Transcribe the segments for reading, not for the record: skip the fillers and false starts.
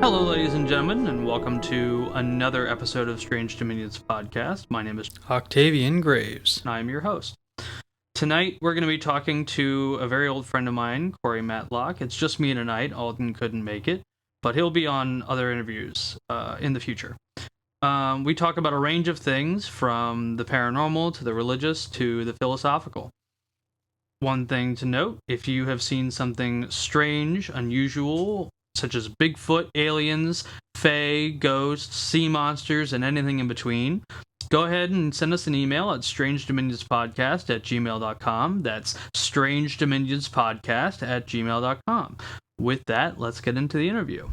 Hello, ladies and gentlemen, and welcome to another episode of Strange Dominions podcast. My name is Octavian Graves. and I am your host. Tonight, we're going to be talking to a very old friend of mine, Corey Matlock. It's just me tonight. Alden couldn't make it, but he'll be on other interviews in the future. We talk about a range of things, from the paranormal to the religious to the philosophical. One thing to note, if you have seen something strange, unusual, such as Bigfoot, aliens, fae, ghosts, sea monsters, and anything in between, go ahead and send us an email at strangedominionspodcast@gmail.com. That's strangedominionspodcast@gmail.com. With that, let's get into the interview.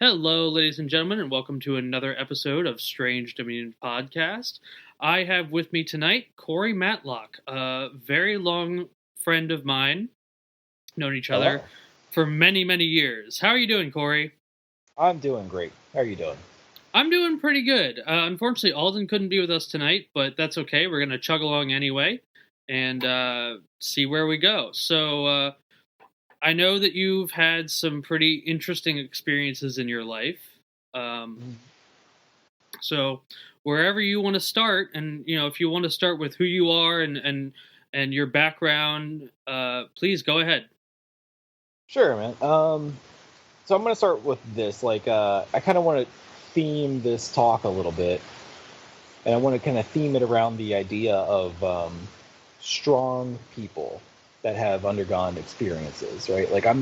Hello, ladies and gentlemen, and welcome to another episode of Strange Dominion Podcast. I have with me tonight Corey Matlock, a very long friend of mine, known each other for many, many years. How are you doing, Corey? I'm doing great. How are you doing? I'm doing pretty good. Unfortunately, Alden couldn't be with us tonight, but that's okay. We're going to chug along anyway and see where we go. So, I know that you've had some pretty interesting experiences in your life. So wherever you want to start, and if you want to start with who you are and your background, please go ahead. Sure, man. So I'm going to start with this. I kind of want to theme this talk a little bit, and I want to kind of theme it around the idea of strong people that have undergone experiences, right? Like I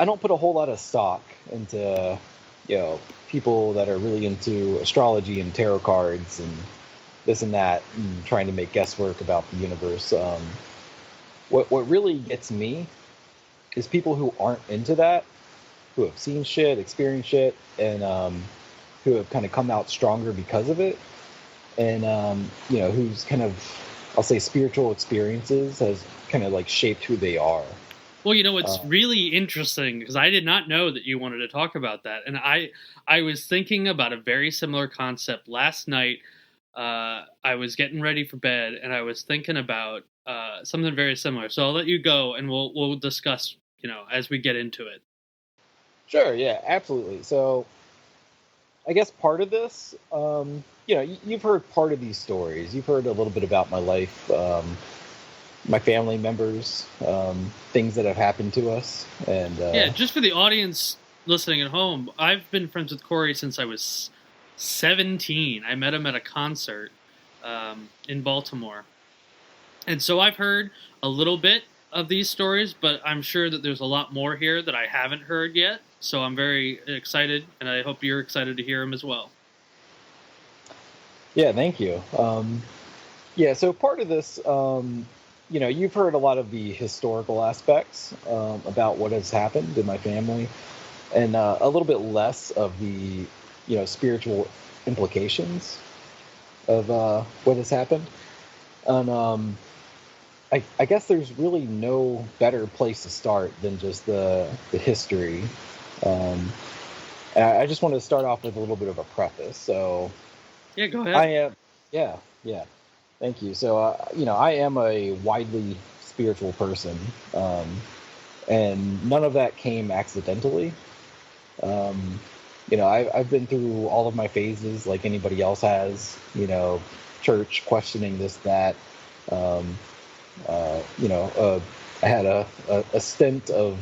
don't put a whole lot of stock into, people that are really into astrology and tarot cards and this and that, and trying to make guesswork about the universe. What really gets me is people who aren't into that, who have seen shit, experienced shit, and who have kind of come out stronger because of it, and who's kind of, I'll say, spiritual experiences has kind of like shaped who they are. Well, it's really interesting because I did not know that you wanted to talk about that, and I was thinking about a very similar concept last night. I was getting ready for bed, and I was thinking about something very similar. So I'll let you go, and we'll discuss, as we get into it. Sure, yeah, absolutely. So I guess part of this, you've heard part of these stories. You've heard a little bit about my life, my family members, things that have happened to us. And yeah, just for the audience listening at home, I've been friends with Corey since I was 17. I met him at a concert in Baltimore. And so I've heard a little bit of these stories, but I'm sure that there's a lot more here that I haven't heard yet. So I'm very excited, and I hope you're excited to hear them as well. Yeah, thank you. So part of this, you've heard a lot of the historical aspects about what has happened in my family, and a little bit less of the, spiritual implications of what has happened. And I guess there's really no better place to start than just the history. And I just wanted to start off with a little bit of a preface. So yeah, go ahead. I am, yeah. Thank you. So, I am a widely spiritual person, and none of that came accidentally. I've been through all of my phases like anybody else has, church, questioning this, that. I had a stint of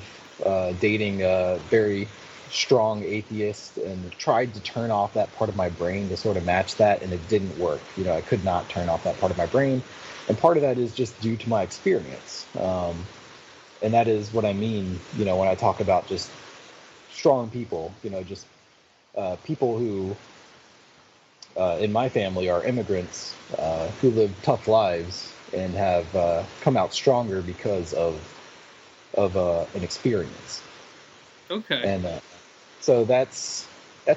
dating a very strong atheist and tried to turn off that part of my brain to sort of match that, and it didn't work. I could not turn off that part of my brain, and part of that is just due to my experience. And that is what I mean, when I talk about just strong people, just people who in my family are immigrants who live tough lives and have come out stronger because of an experience. Okay. And so that's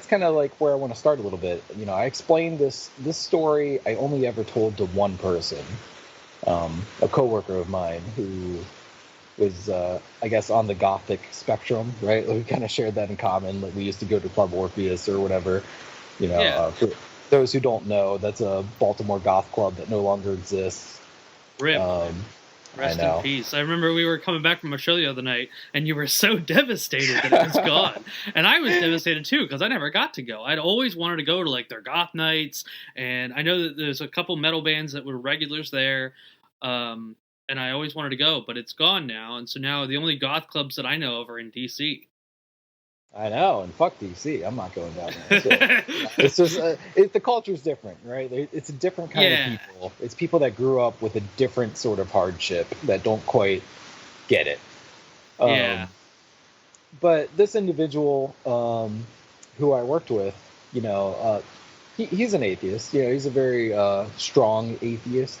kind of like where I want to start a little bit. I explained this story I only ever told to one person, a coworker of mine who was, I guess, on the Gothic spectrum, right? We kind of shared that in common. Like we used to go to Club Orpheus or whatever. For those who don't know, that's a Baltimore goth club that no longer exists. Rip. Rest in peace. I remember we were coming back from a show the other night, and you were so devastated that it was gone. And I was devastated too, because I never got to go. I'd always wanted to go to like their goth nights, and I know that there's a couple metal bands that were regulars there, and I always wanted to go, but it's gone now. And so now the only goth clubs that I know of are in DC. I know, and fuck DC. I'm not going down there. So, it's just the culture's different, right? It's a different kind of people. It's people that grew up with a different sort of hardship that don't quite get it. But this individual who I worked with, he's an atheist. He's a very strong atheist.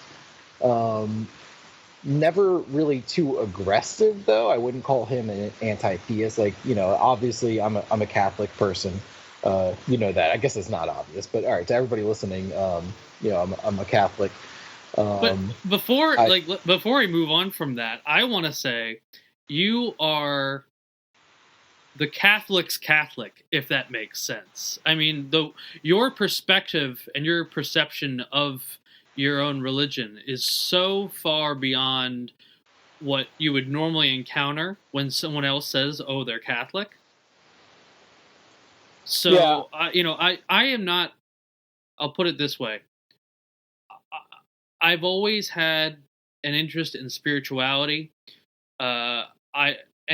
Never really too aggressive, though. I wouldn't call him an anti-theist. Obviously I'm a Catholic person. That. I guess it's not obvious, but all right, to everybody listening, I'm a Catholic. But before we move on from that, I want to say you are the Catholic's Catholic, if that makes sense. I mean, your perspective and your perception of your own religion is so far beyond what you would normally encounter when someone else says, "Oh, they're Catholic." So, yeah. I am not. I'll put it this way. I've always had an interest in spirituality. And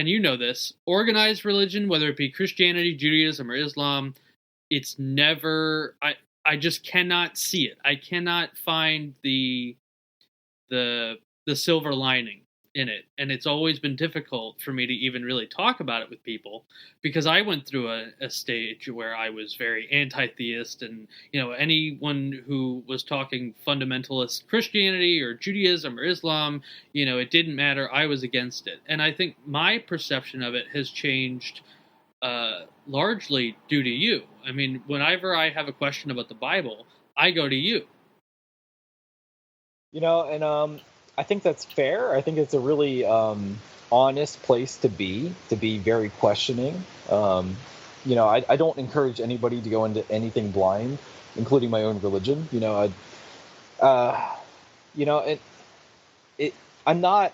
you know this, organized religion, whether it be Christianity, Judaism, or Islam, it's never. I just cannot see it. I cannot find the silver lining in it, and it's always been difficult for me to even really talk about it with people, because I went through a stage where I was very anti-theist, and anyone who was talking fundamentalist Christianity or Judaism or Islam, it didn't matter. I was against it, and I think my perception of it has changed largely due to you. I mean, whenever I have a question about the Bible, I go to you. I think that's fair. I think it's a really honest place to be very questioning. I don't encourage anybody to go into anything blind, including my own religion. I'm not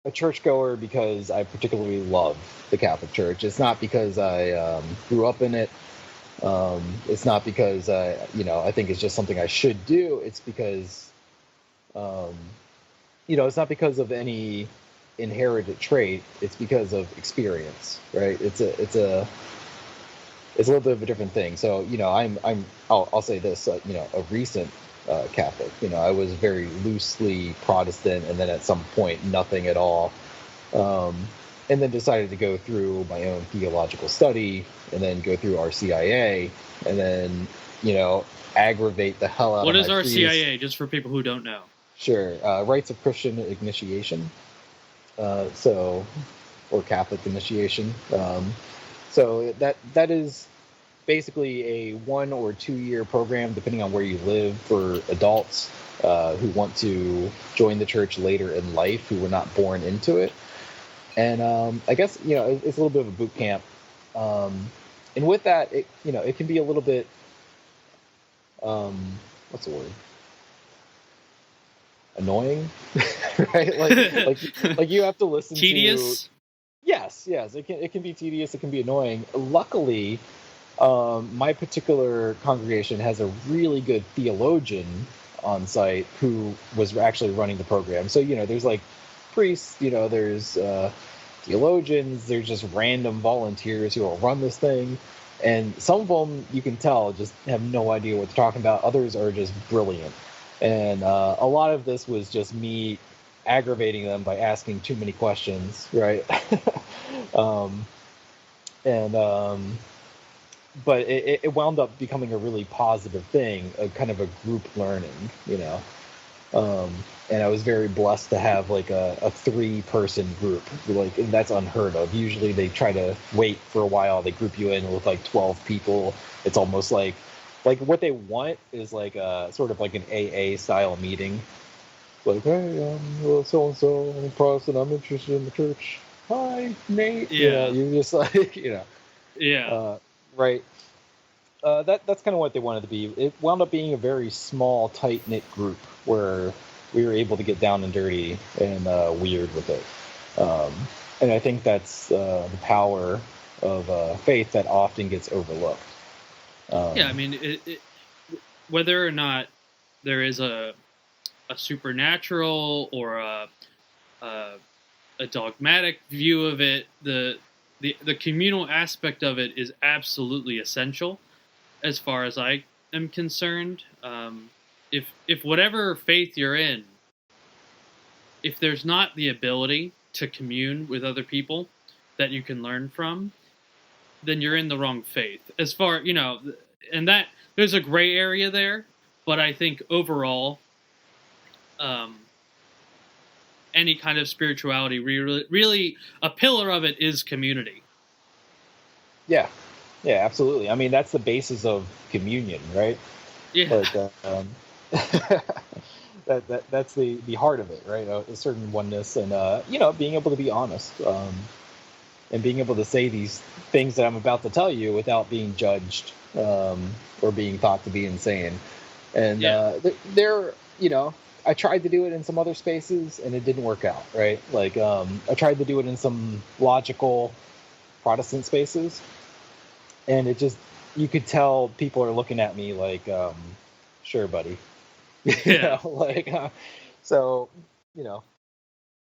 a churchgoer because I particularly love the Catholic Church. It's not because I grew up in it. It's not because I think it's just something I should do. It's because it's not because of any inherited trait. It's because of experience, right? It's a little bit of a different thing. So I'll say this, a recent Catholic. I was very loosely Protestant, and then at some point nothing at all, and then decided to go through my own theological study, and then go through RCIA, and then aggravate the hell out of my What is RCIA, just for people who don't know? Sure. Rites of Christian Initiation, or Catholic initiation. So that is basically a 1 or 2 year program, depending on where you live, for adults who want to join the church later in life, who were not born into it. And I guess it's a little bit of a boot camp. And with that, it can be a little bit what's the word? Annoying, right? Like you have to listen tedious. Yes, it can be tedious. It can be annoying. Luckily, my particular congregation has a really good theologian on site who was actually running the program. So there's like priests, there's theologians, there's just random volunteers who will run this thing, and some of them, you can tell, just have no idea what they're talking about. Others are just brilliant. And a lot of this was just me aggravating them by asking too many questions, right? But it wound up becoming a really positive thing, a kind of a group learning, and I was very blessed to have like a 3-person group, and that's unheard of. Usually they try to wait for a while, they group you in with like 12 people. It's almost like what they want is like a sort of like an AA style meeting, like, hey, I'm so and so, I'm a Protestant, I'm interested in the church. Hi, Nate. Yeah. You're just like, Yeah. right. That's kind of what they wanted to be. It wound up being a very small, tight knit group where we were able to get down and dirty and weird with it. Um, and I think that's the power of faith that often gets overlooked. Yeah, I mean, whether or not there is a supernatural or a dogmatic view of it, the communal aspect of it is absolutely essential, as far as I am concerned. If whatever faith you're in, if there's not the ability to commune with other people that you can learn from, then you're in the wrong faith. As far, and that there's a gray area there, but I think overall, um, any kind of spirituality, really, a pillar of it is community. Yeah, yeah, absolutely. I mean, that's the basis of communion, right? Yeah. Like, that's the heart of it, right? A certain oneness, and being able to be honest, and being able to say these things that I'm about to tell you without being judged, or being thought to be insane. And Yeah. I tried to do it in some other spaces, and it didn't work out, right? Like, I tried to do it in some logical Protestant spaces, and it just, you could tell people are looking at me like, sure, buddy. Yeah. Like, so you know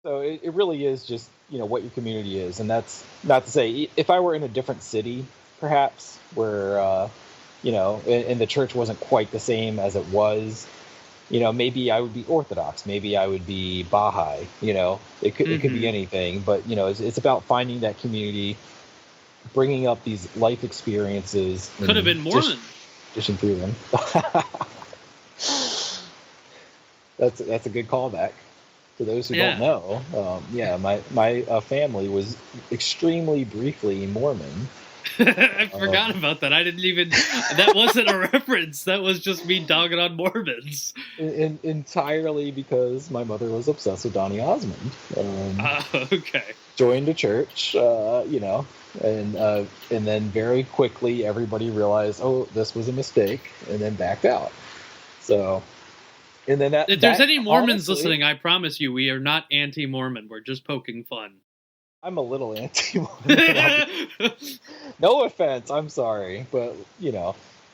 so it really is just what your community is. And that's not to say, if I were in a different city perhaps, where and the church wasn't quite the same as it was, maybe I would be Orthodox, maybe I would be Baha'i. It could be anything, but it's about finding that community, bringing up these life experiences, Could have been Mormon. Dishing through them. That's a good callback. For those who don't know, my family was extremely briefly Mormon. I forgot about that. I didn't even. That wasn't a reference. That was just me dogging on Mormons. Entirely because my mother was obsessed with Donny Osmond. Okay. Joined a church, and then very quickly everybody realized, oh, this was a mistake, and then backed out. So. And then if there's any Mormons listening, I promise you, we are not anti-Mormon. We're just poking fun. I'm a little anti-Mormon. No offense, I'm sorry, but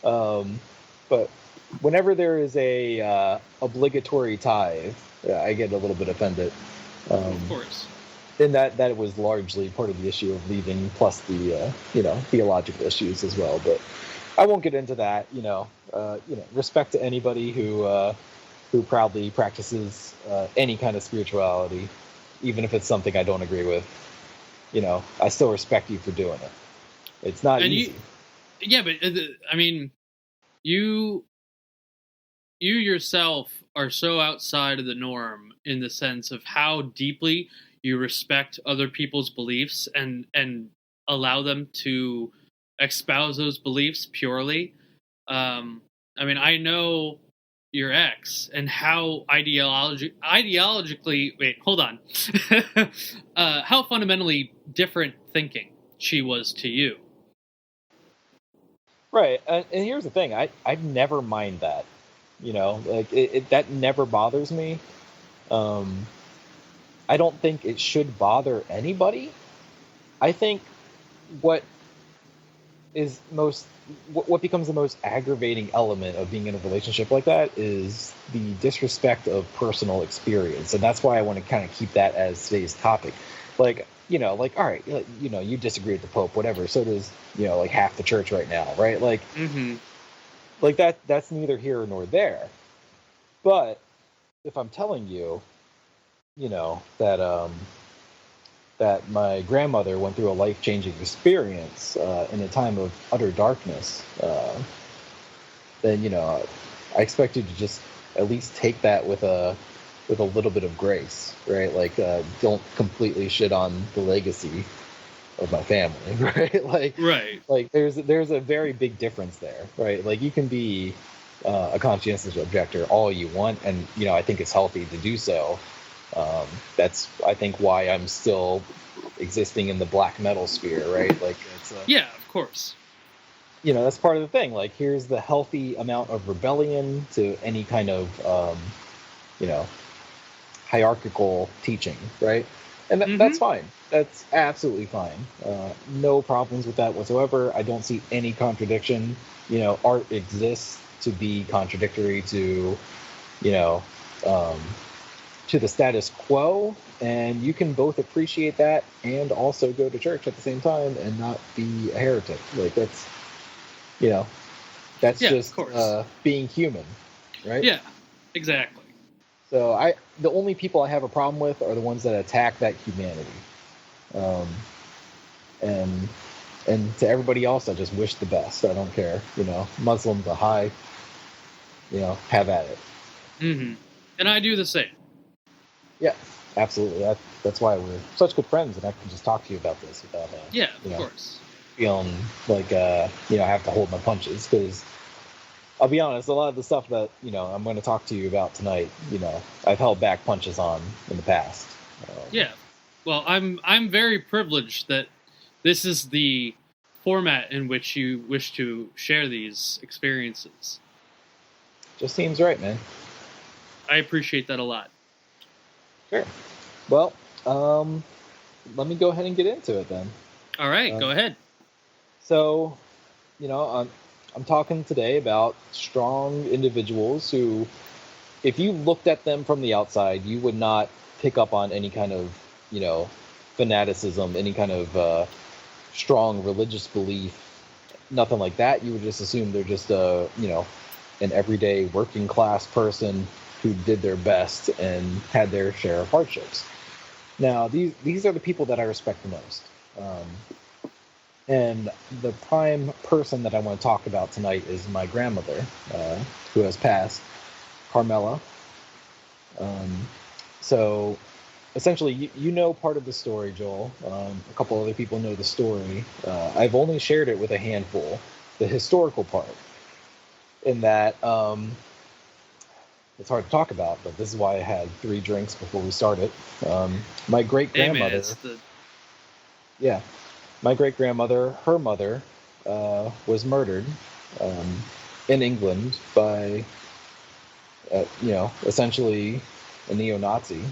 but whenever there is a obligatory tithe, I get a little bit offended. Of course. And that was largely part of the issue of leaving, plus the theological issues as well. But I won't get into that. Respect to anybody who proudly practices any kind of spirituality, even if it's something I don't agree with. I still respect you for doing it. It's not easy. But I mean, you yourself are so outside of the norm in the sense of how deeply you respect other people's beliefs and allow them to espouse those beliefs purely. I mean, I know your ex and how ideologically how fundamentally different thinking she was to you. Right. And here's the thing, I never mind that. Like, that never bothers me. I don't think it should bother anybody. I think what becomes the most aggravating element of being in a relationship like that is the disrespect of personal experience. And that's why I want to kind of keep that as today's topic. Like, all right, you disagree with the Pope, whatever. So does, like half the church right now, right? Like, like that's neither here nor there. But if I'm telling you, that my grandmother went through a life-changing experience in a time of utter darkness, then I expect you to just at least take that with a little bit of grace, right? Like, don't completely shit on the legacy of my family, right? Like, right. Like, there's a very big difference there, right? Like, you can be a conscientious objector all you want, and I think it's healthy to do so. That's, I think, why I'm still existing in the black metal sphere, right? Like, it's Yeah, of course. that's part of the thing. Like, here's the healthy amount of rebellion to any kind of you know hierarchical teaching, right? And that's fine. That's absolutely fine. No problems with that whatsoever. I don't see any contradiction. Art exists to be contradictory you know, um, to the status quo, and you can both appreciate that and also go to church at the same time and not be a heretic. Like, that's Yeah, just of course. being human, right? Yeah, exactly. So the only people I have a problem with are the ones that attack that humanity, um, and to everybody else, I just wish the best. I don't care. Muslim to high, have at it. And I do the same. Yeah, absolutely. That's why we're such good friends, and I can just talk to you about this without yeah, of course, feeling like I have to hold my punches. Because I'll be honest, a lot of the stuff that I'm going to talk to you about tonight, I've held back punches on in the past. Yeah. Well, I'm very privileged that this is the format in which you wish to share these experiences. Just seems right, man. I appreciate that a lot. Sure. Well, let me go ahead and get into it then. All right, go ahead. So, I'm talking today about strong individuals who, if you looked at them from the outside, you would not pick up on any kind of, fanaticism, any kind of strong religious belief, nothing like that. You would just assume they're just an everyday working class person who did their best and had their share of hardships. Now, these are the people that I respect the most. And the prime person that I want to talk about tonight is my grandmother, who has passed, Carmela. So, essentially, you know part of the story, Joel. A couple other people know the story. I've only shared it with a handful, the historical part, in that it's hard to talk about, but this is why I had 3 drinks before we started. My great-grandmother... Yeah. My great-grandmother, her mother, was murdered in England by, essentially a neo-Nazi.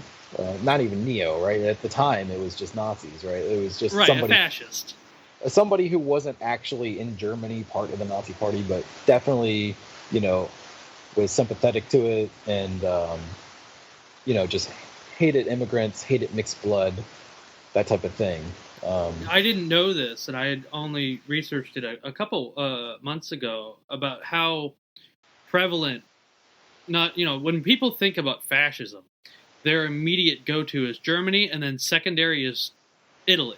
Not even neo, right? At the time, it was just Nazis, right? It was just a fascist. Somebody who wasn't actually in Germany part of the Nazi party, but definitely, was sympathetic to it and, just hated immigrants, hated mixed blood, that type of thing. I didn't know this, and I had only researched it a couple months ago about how prevalent, when people think about fascism, their immediate go-to is Germany, and then secondary is Italy.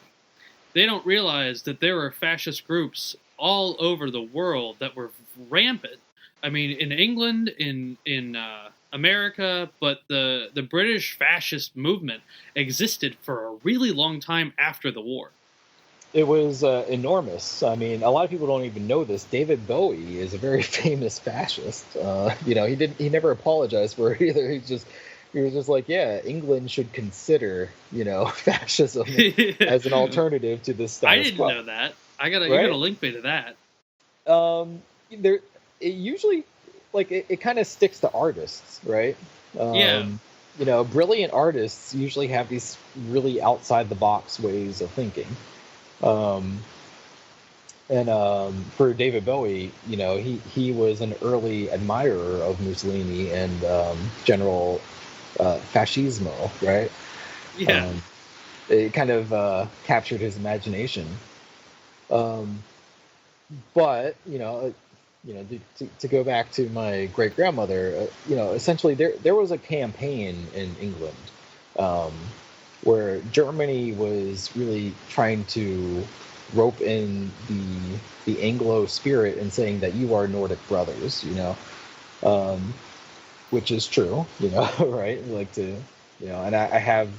They don't realize that there were fascist groups all over the world that were rampant. I mean, in England, in America, but the British fascist movement existed for a really long time after the war. It was enormous. I mean, a lot of people don't even know this. David Bowie is a very famous fascist. He never apologized for it either. He was just like, yeah, England should consider, fascism as an alternative to this status I didn't know that. You gotta link me to that. It usually, like, it kind of sticks to artists, right? Yeah. Brilliant artists usually have these really outside the box ways of thinking. For David Bowie, he was an early admirer of Mussolini and General Fascismo, right? Yeah. It kind of captured his imagination. But to go back to my great grandmother, essentially there was a campaign in England where Germany was really trying to rope in the Anglo spirit and saying that you are Nordic brothers, which is true, right? Like and I have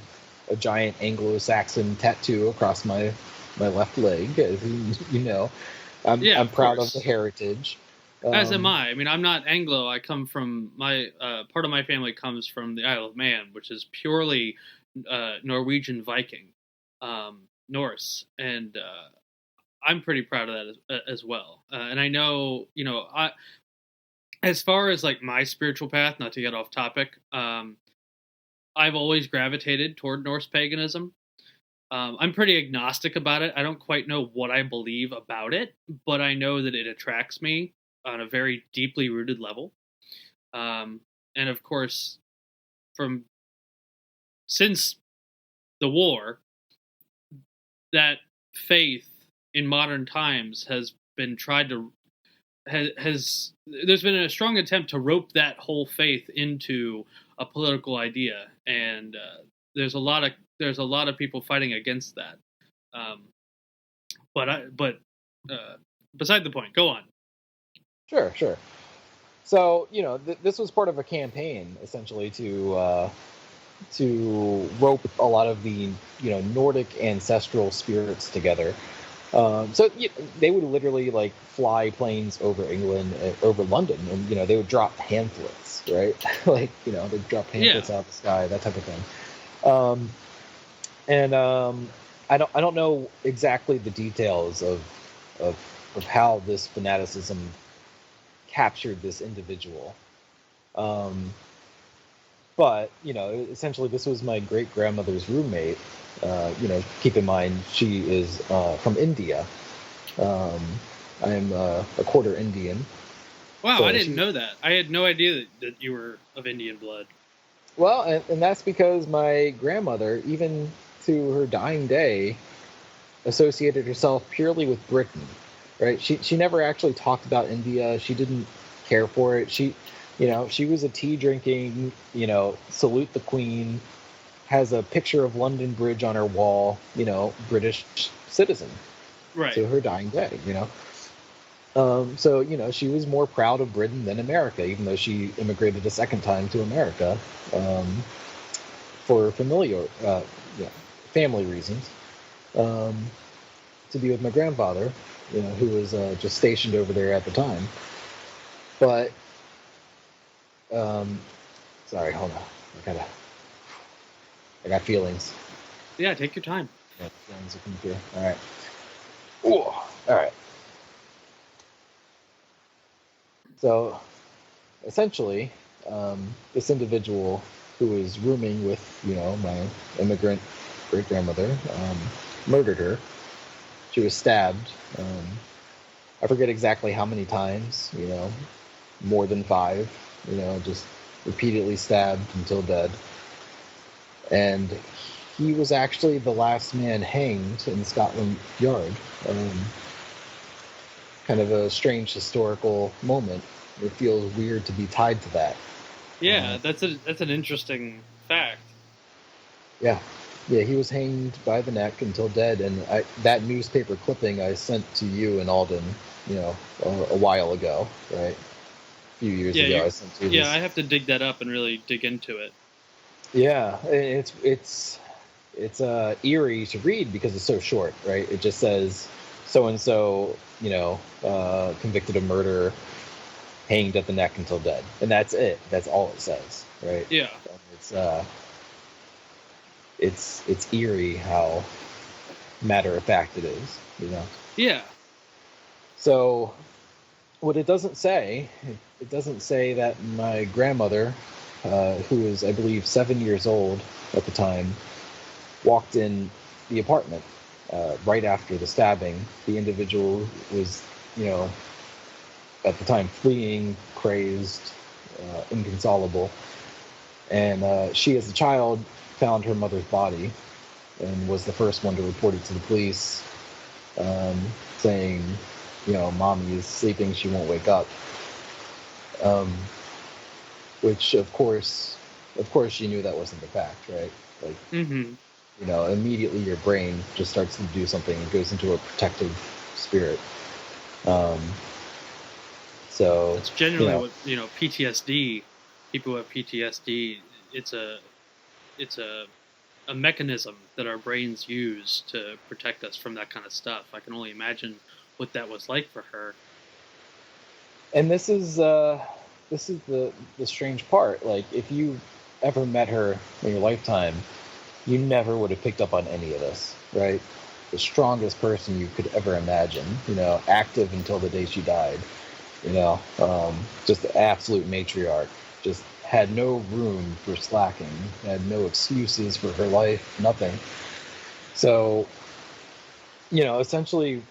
a giant Anglo-Saxon tattoo across my left leg, as you know. I'm proud of the heritage. As am I. I mean, I'm not Anglo. I come from my part of my family comes from the Isle of Man, which is purely Norwegian Viking, Norse, and I'm pretty proud of that as well. And I know, as far as like my spiritual path, not to get off topic, I've always gravitated toward Norse paganism. I'm pretty agnostic about it. I don't quite know what I believe about it, but I know that it attracts me on a very deeply rooted level. And of course, from since the war, that faith in modern times has been tried to has there's been a strong attempt to rope that whole faith into a political idea, and there's a lot of people fighting against that. Um, but beside the point, go on. Sure. So, this was part of a campaign, essentially, to rope a lot of the, Nordic ancestral spirits together. So they would literally like fly planes over England, over London, and they would drop pamphlets, right? Like they'd drop pamphlets out of the sky, that type of thing. I don't know exactly the details of how this fanaticism captured this individual. But essentially, this was my great grandmother's roommate. Keep in mind she is from India. I'm a quarter Indian. Wow, so I didn't know that. I had no idea that you were of Indian blood. Well, and that's because my grandmother, even to her dying day, associated herself purely with Britain. Right? She never actually talked about India. She didn't care for it. She was a tea drinking, salute the Queen, has a picture of London Bridge on her wall, British citizen. Right. To her dying day, So, she was more proud of Britain than America, even though she immigrated a second time to America for family reasons, to be with my grandfather, who was just stationed over there at the time. But sorry, hold on. I got feelings. Yeah, take your time. Yeah, feelings are coming through. All right. Ooh, all right. So, essentially, this individual who was rooming with, my immigrant great grandmother, murdered her. She was stabbed. I forget exactly how many times. More than 5. Just repeatedly stabbed until dead. And he was actually the last man hanged in Scotland Yard. Kind of a strange historical moment. It feels weird to be tied to that. Yeah, that's an interesting fact. Yeah, he was hanged by the neck until dead, and that newspaper clipping I sent to you and Alden, a while ago, right? A few years ago, I sent you. Yeah, I have to dig that up and really dig into it. Yeah, it's eerie to read because it's so short, right? It just says so and so, convicted of murder, hanged at the neck until dead, and that's it. That's all it says, right? Yeah. It's eerie how matter of fact it is, Yeah. So, what it doesn't say that my grandmother, who was, I believe, 7 years old at the time, walked in the apartment right after the stabbing. The individual was, at the time fleeing, crazed, inconsolable. And she, as a child, found her mother's body and was the first one to report it to the police, saying, Mommy is sleeping, she won't wake up. Which, of course, she knew that wasn't the fact, right? Like, immediately your brain just starts to do something and goes into a protective spirit. So it's generally what PTSD. People who have PTSD, it's a mechanism that our brains use to protect us from that kind of stuff. I can only imagine what that was like for her. And this is the strange part. Like, if you ever met her in your lifetime, you never would have picked up on any of this, right? The strongest person you could ever imagine, active until the day she died, just the absolute matriarch, just had no room for slacking, had no excuses for her life, nothing. So, essentially,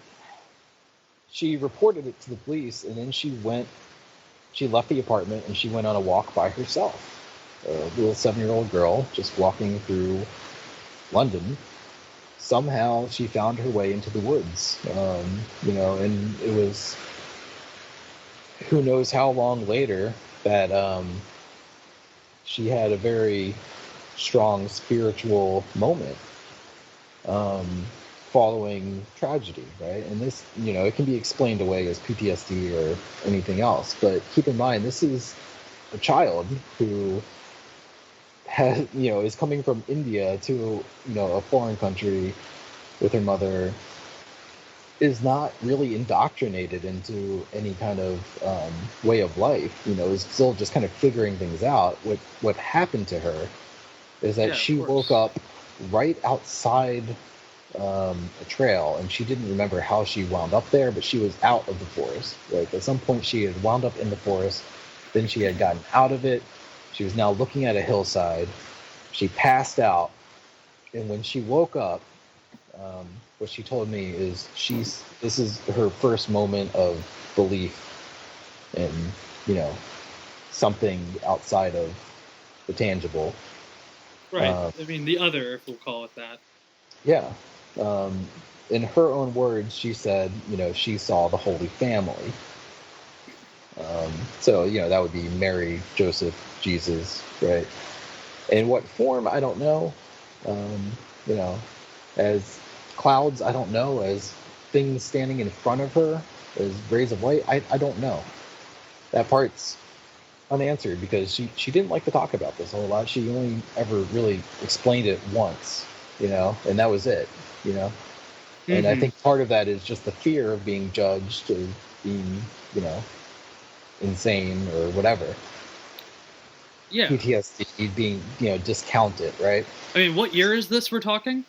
she reported it to the police, and then she left the apartment and she went on a walk by herself. A little 7-year-old girl just walking through London. Somehow she found her way into the woods, and it was who knows how long later that she had a very strong spiritual moment um, following tragedy, right? And this, it can be explained away as PTSD or anything else, but keep in mind, this is a child who has, is coming from India to, a foreign country with her mother, is not really indoctrinated into any kind of way of life, is still just kind of figuring things out. What happened to her is that Yeah, of she woke course. up right outside a trail, and she didn't remember how she wound up there, but she was out of the forest. Like, at some point she had wound up in the forest, then she had gotten out of it. She was now looking at a hillside. She passed out, and when she woke up, what she told me is this is her first moment of belief in, you know something outside of the tangible. Right. Um, I mean, the other, if we'll call it that. yeah. Um, in her own words, she said, she saw the Holy Family. So, that would be Mary, Joseph, Jesus, right? In what form, I don't know. Um, you know, as clouds, I don't know. As things standing in front of her, as rays of light, I don't know. That part's unanswered because she didn't like to talk about this a whole lot. She only ever really explained it once, and that was it, you know. And I Mm-hmm. think part of that is just the fear of being judged, of being, you know, insane or whatever. Yeah. PTSD being, discounted, right? I mean, what year is this we're talking?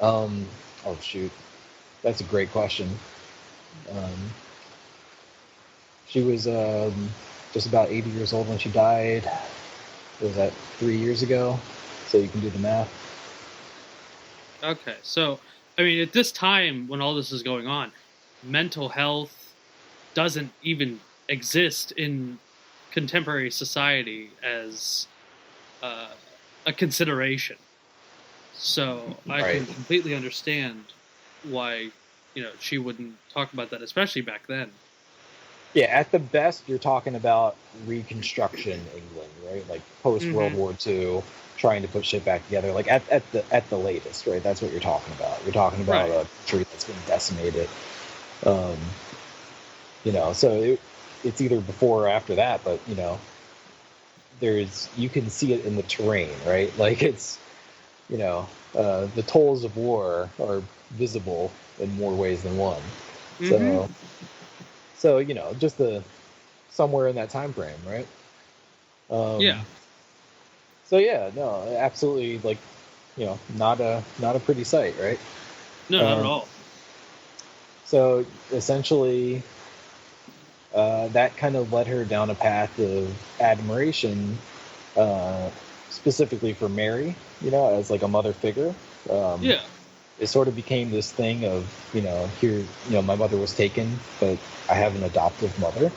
Um, oh shoot, that's a great question. Um, she was just about 80 years old when she died. Was that 3 years ago? So you can do the math. Okay. So, I mean, at this time when all this is going on, mental health doesn't even exist in contemporary society as uh, a consideration. So I Right. can completely understand why, she wouldn't talk about that, especially back then. Yeah, at the best, you're talking about Reconstruction England, right? Like post World Mm-hmm. War II, trying to put shit back together. Like at the latest, right? That's what you're talking about. You're talking about Right. a country that's been decimated. Um, so it's either before or after that, but you can see it in the terrain, right? Like it's the tolls of war are visible in more ways than one. Mm-hmm. So just the somewhere in that time frame, right? Yeah. Um, so yeah, no, absolutely, like not a pretty sight, right? No, not at Um, all. so essentially, that kind of led her down a path of admiration, uh, specifically for Mary, as like a mother figure. Um, Yeah. it sort of became this thing of here, my mother was taken, but I have an adoptive mother,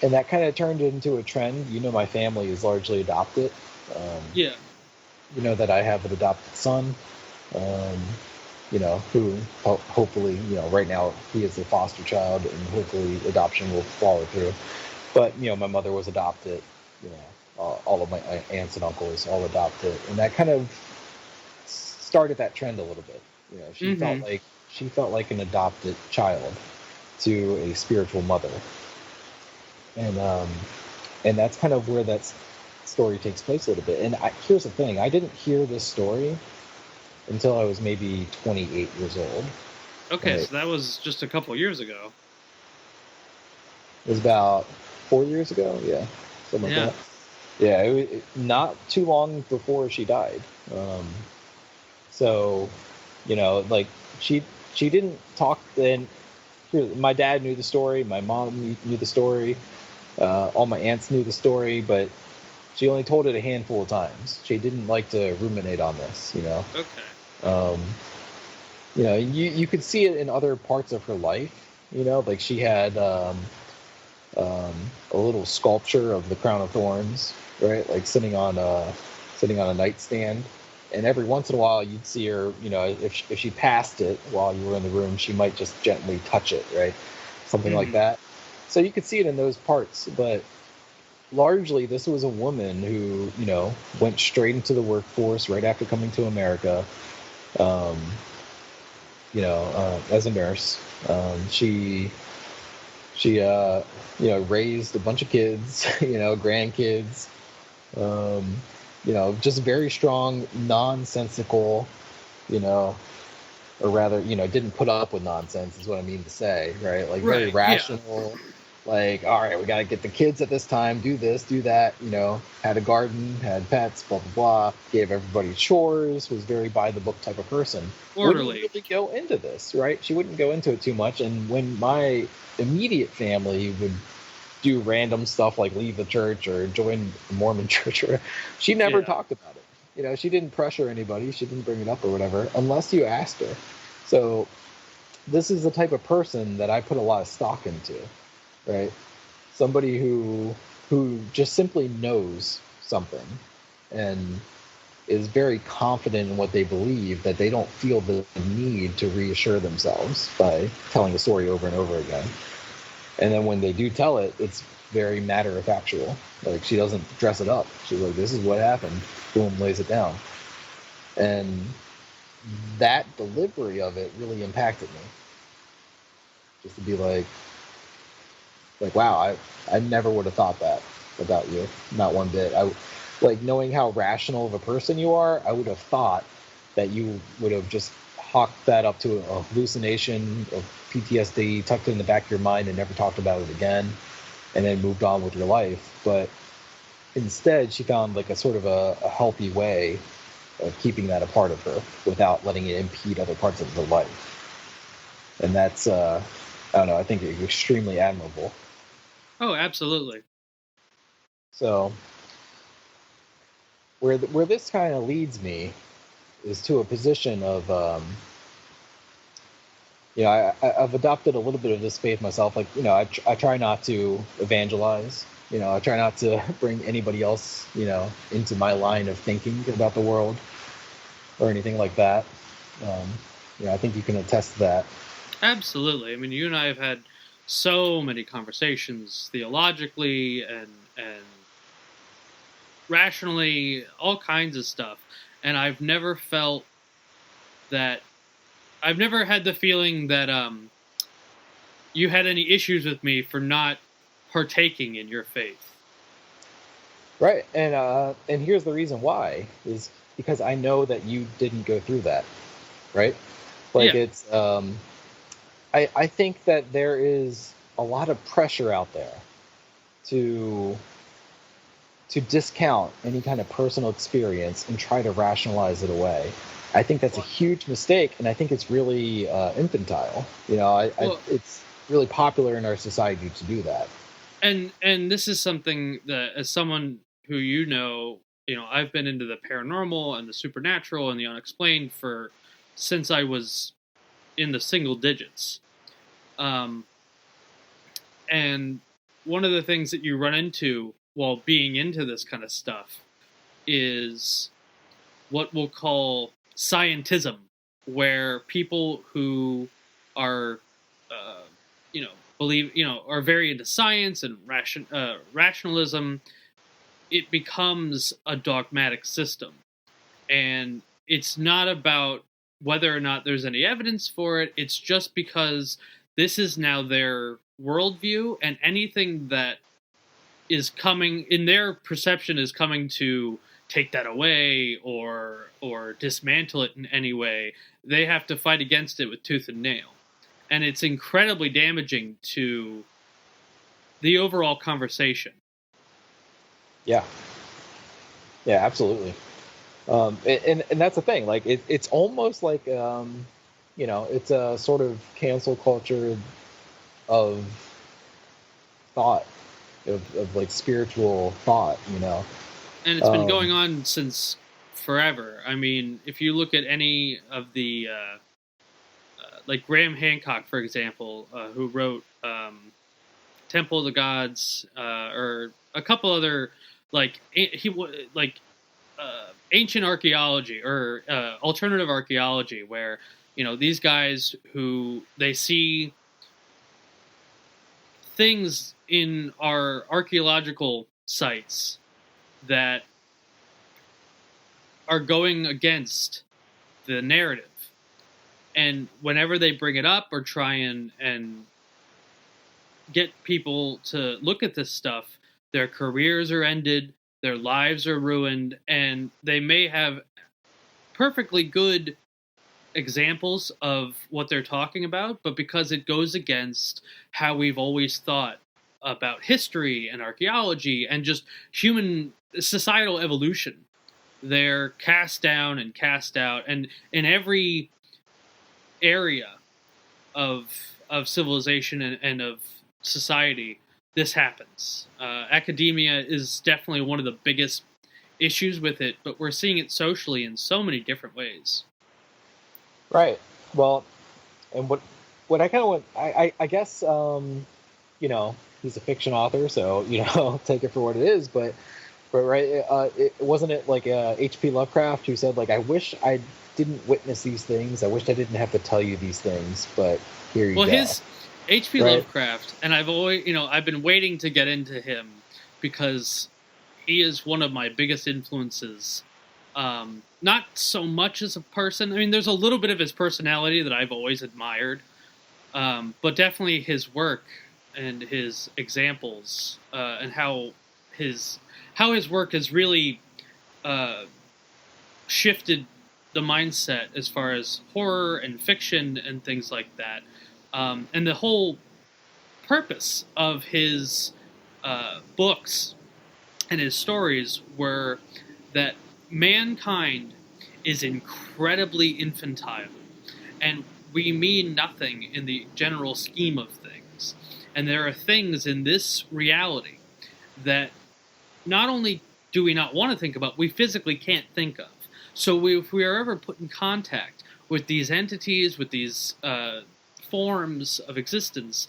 and that kind of turned into a trend. My family is largely adopted. Um, Yeah. that I have an adopted son, um, who hopefully, right now he is a foster child, and hopefully adoption will follow through. But my mother was adopted. You know, all of my aunts and uncles all adopted, and that kind of started that trend a little bit. She felt Mm-hmm. like an adopted child to a spiritual mother, and and that's kind of where that story takes place a little bit. And here's the thing: I didn't hear this story until I was maybe 28 years old. Okay, Right? so that was just a couple years ago. It was about 4 years ago. Yeah, something like that. Yeah, not too long before she died. So, like she she didn't talk then. My dad knew the story. My mom knew the story. All my aunts knew the story, but she only told it a handful of times. She didn't like to ruminate on this. Okay. Um, you could see it in other parts of her life. Like she had a little sculpture of the crown of thorns, right? Like sitting on a nightstand. And every once in a while, you'd see her. If she passed it while you were in the room, she might just gently touch it, right? Something like that. So you could see it in those parts, but largely this was a woman who went straight into the workforce right after coming to America. Um, as a nurse, she raised a bunch of kids, grandkids, just very strong, nonsensical, you know, or rather, didn't put up with nonsense is what I mean to say, right? Like very Right. Yeah. rational, like, all right, we got to get the kids at this time, do this, do that, had a garden, had pets, blah, blah, blah, gave everybody chores, was very by the book type of person. Orderly. Wouldn't really go into this, right? She wouldn't go into it too much. And when my immediate family would do random stuff like leave the church or join the Mormon church, she never talked about it. She didn't pressure anybody. She didn't bring it up or whatever, unless you asked her. So this is the type of person that I put a lot of stock into, right? Somebody who just simply knows something and is very confident in what they believe, that they don't feel the need to reassure themselves by telling the story over and over again. And then when they do tell it, it's very matter of factual. Like, she doesn't dress it up. She's like, this is what happened. Boom, lays it down. And that delivery of it really impacted me. Just to be like, wow, I never would have thought that about you. Not one bit. Like, knowing how rational of a person you are, I would have thought that you would have just hawked that up to a hallucination of PTSD, tucked it in the back of your mind and never talked about it again, and then moved on with your life. But instead, she found like a sort of a healthy way of keeping that a part of her without letting it impede other parts of her life. And that's, I don't know, I think it's extremely admirable. Oh, absolutely. So where this kind of leads me is to a position of, I've adopted a little bit of this faith myself. Like, I try not to evangelize. I try not to bring anybody else, into my line of thinking about the world or anything like that. I think you can attest to that. Absolutely. I mean, you and I have had so many conversations theologically and rationally, all kinds of stuff. And I've never felt that I've never had the feeling that you had any issues with me for not partaking in your faith. Right. And here's the reason why is because I know that you didn't go through that. Right? Like, it's I think that there is a lot of pressure out there to discount any kind of personal experience and try to rationalize it away. I think that's a huge mistake, and I think it's really infantile. It's really popular in our society to do that. And this is something that, as someone who I've been into the paranormal and the supernatural and the unexplained since I was in the single digits. And one of the things that you run into while being into this kind of stuff is what we'll call scientism, where people who are, are very into science and rationalism, it becomes a dogmatic system. And it's not about whether or not there's any evidence for it. It's just because this is now their worldview, and anything that is coming in their perception is coming to take that away or dismantle it in any way. They have to fight against it with tooth and nail. And it's incredibly damaging to the overall conversation. Yeah. Yeah, absolutely. And that's the thing. Like it's almost like it's a sort of cancel culture of thought, of like spiritual thought. And it's been going on since forever. I mean, if you look at any of the like Graham Hancock, for example, who wrote Temple of the Gods, or a couple other ancient archaeology or alternative archaeology, where these guys who they see things in our archaeological sites that are going against the narrative, and whenever they bring it up or try and get people to look at this stuff, their careers are ended, their lives are ruined, and they may have perfectly good examples of what they're talking about, but because it goes against how we've always thought about history and archaeology and just human societal evolution, they're cast down and cast out. And in every area of civilization and of society, this happens. Academia is definitely one of the biggest issues with it, but we're seeing it socially in so many different ways. Right. Well, and what I kind of want, I guess, he's a fiction author, so take it for what it is. But right, it wasn't it like H.P. Lovecraft who said like, I wish I didn't witness these things. I wish I didn't have to tell you these things, but here you go. Well, his H.P. Right? Lovecraft, and I've always, I've been waiting to get into him because he is one of my biggest influences. Not so much as a person. I mean, there's a little bit of his personality that I've always admired, but definitely his work and his examples, and how his work has really shifted the mindset as far as horror and fiction and things like that. And the whole purpose of his books and his stories were that mankind is incredibly infantile, and we mean nothing in the general scheme of things. And there are things in this reality that not only do we not want to think about, we physically can't think of. So if we are ever put in contact with these entities, with these forms of existence,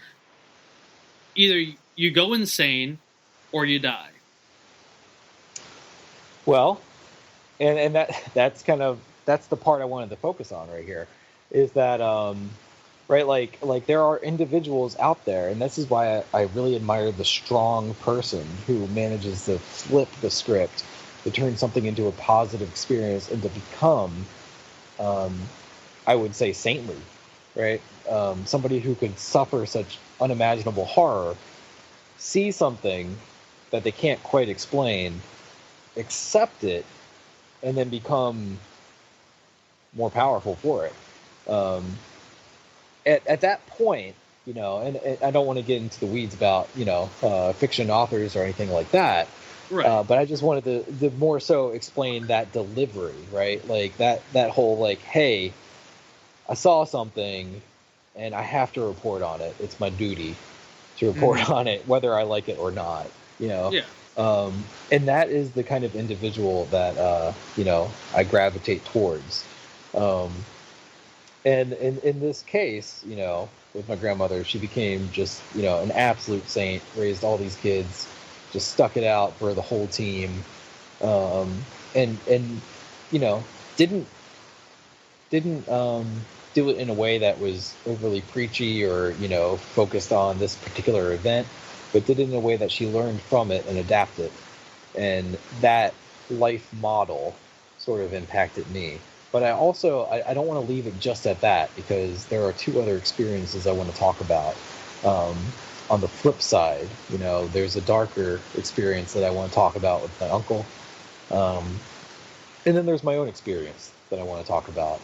either you go insane or you die. Well, and that's the part I wanted to focus on right here, is that right, like there are individuals out there, and this is why I really admire the strong person who manages to flip the script, to turn something into a positive experience and to become, I would say, saintly, right? Somebody who could suffer such unimaginable horror, see something that they can't quite explain, accept it, and then become more powerful for it. At that point, and I don't want to get into the weeds about, fiction authors or anything like that. Right. But I just wanted to more so explain that delivery, right? Like that whole like, hey, I saw something and I have to report on it. It's my duty to report on it, whether I like it or not, Yeah. And that is the kind of individual that, I gravitate towards. And in this case, with my grandmother, she became just, an absolute saint, raised all these kids, just stuck it out for the whole team. And didn't do it in a way that was overly preachy or, focused on this particular event, but did it in a way that she learned from it and adapted. And that life model sort of impacted me. But I don't want to leave it just at that, because there are two other experiences I want to talk about. On the flip side, there's a darker experience that I want to talk about with my uncle. And then there's my own experience that I want to talk about,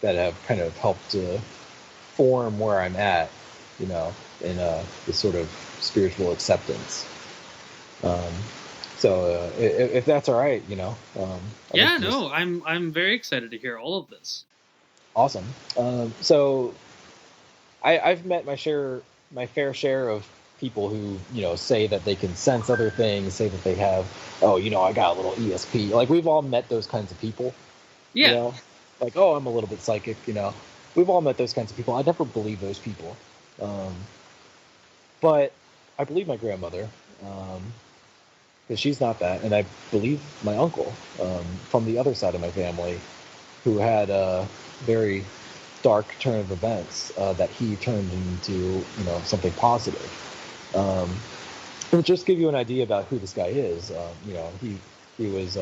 that have kind of helped to form where I'm at, in this sort of spiritual acceptance. So if that's all right, Yeah, no, I'm very excited to hear all of this. Awesome. So I've met my fair share of people who say that they can sense other things, say that they have, I got a little ESP. Like we've all met those kinds of people. Yeah. Like, oh, I'm a little bit psychic. We've all met those kinds of people. I never believe those people, but I believe my grandmother. Because she's not that, and I believe my uncle from the other side of my family, who had a very dark turn of events that he turned into something positive. And just give you an idea about who this guy is. He was.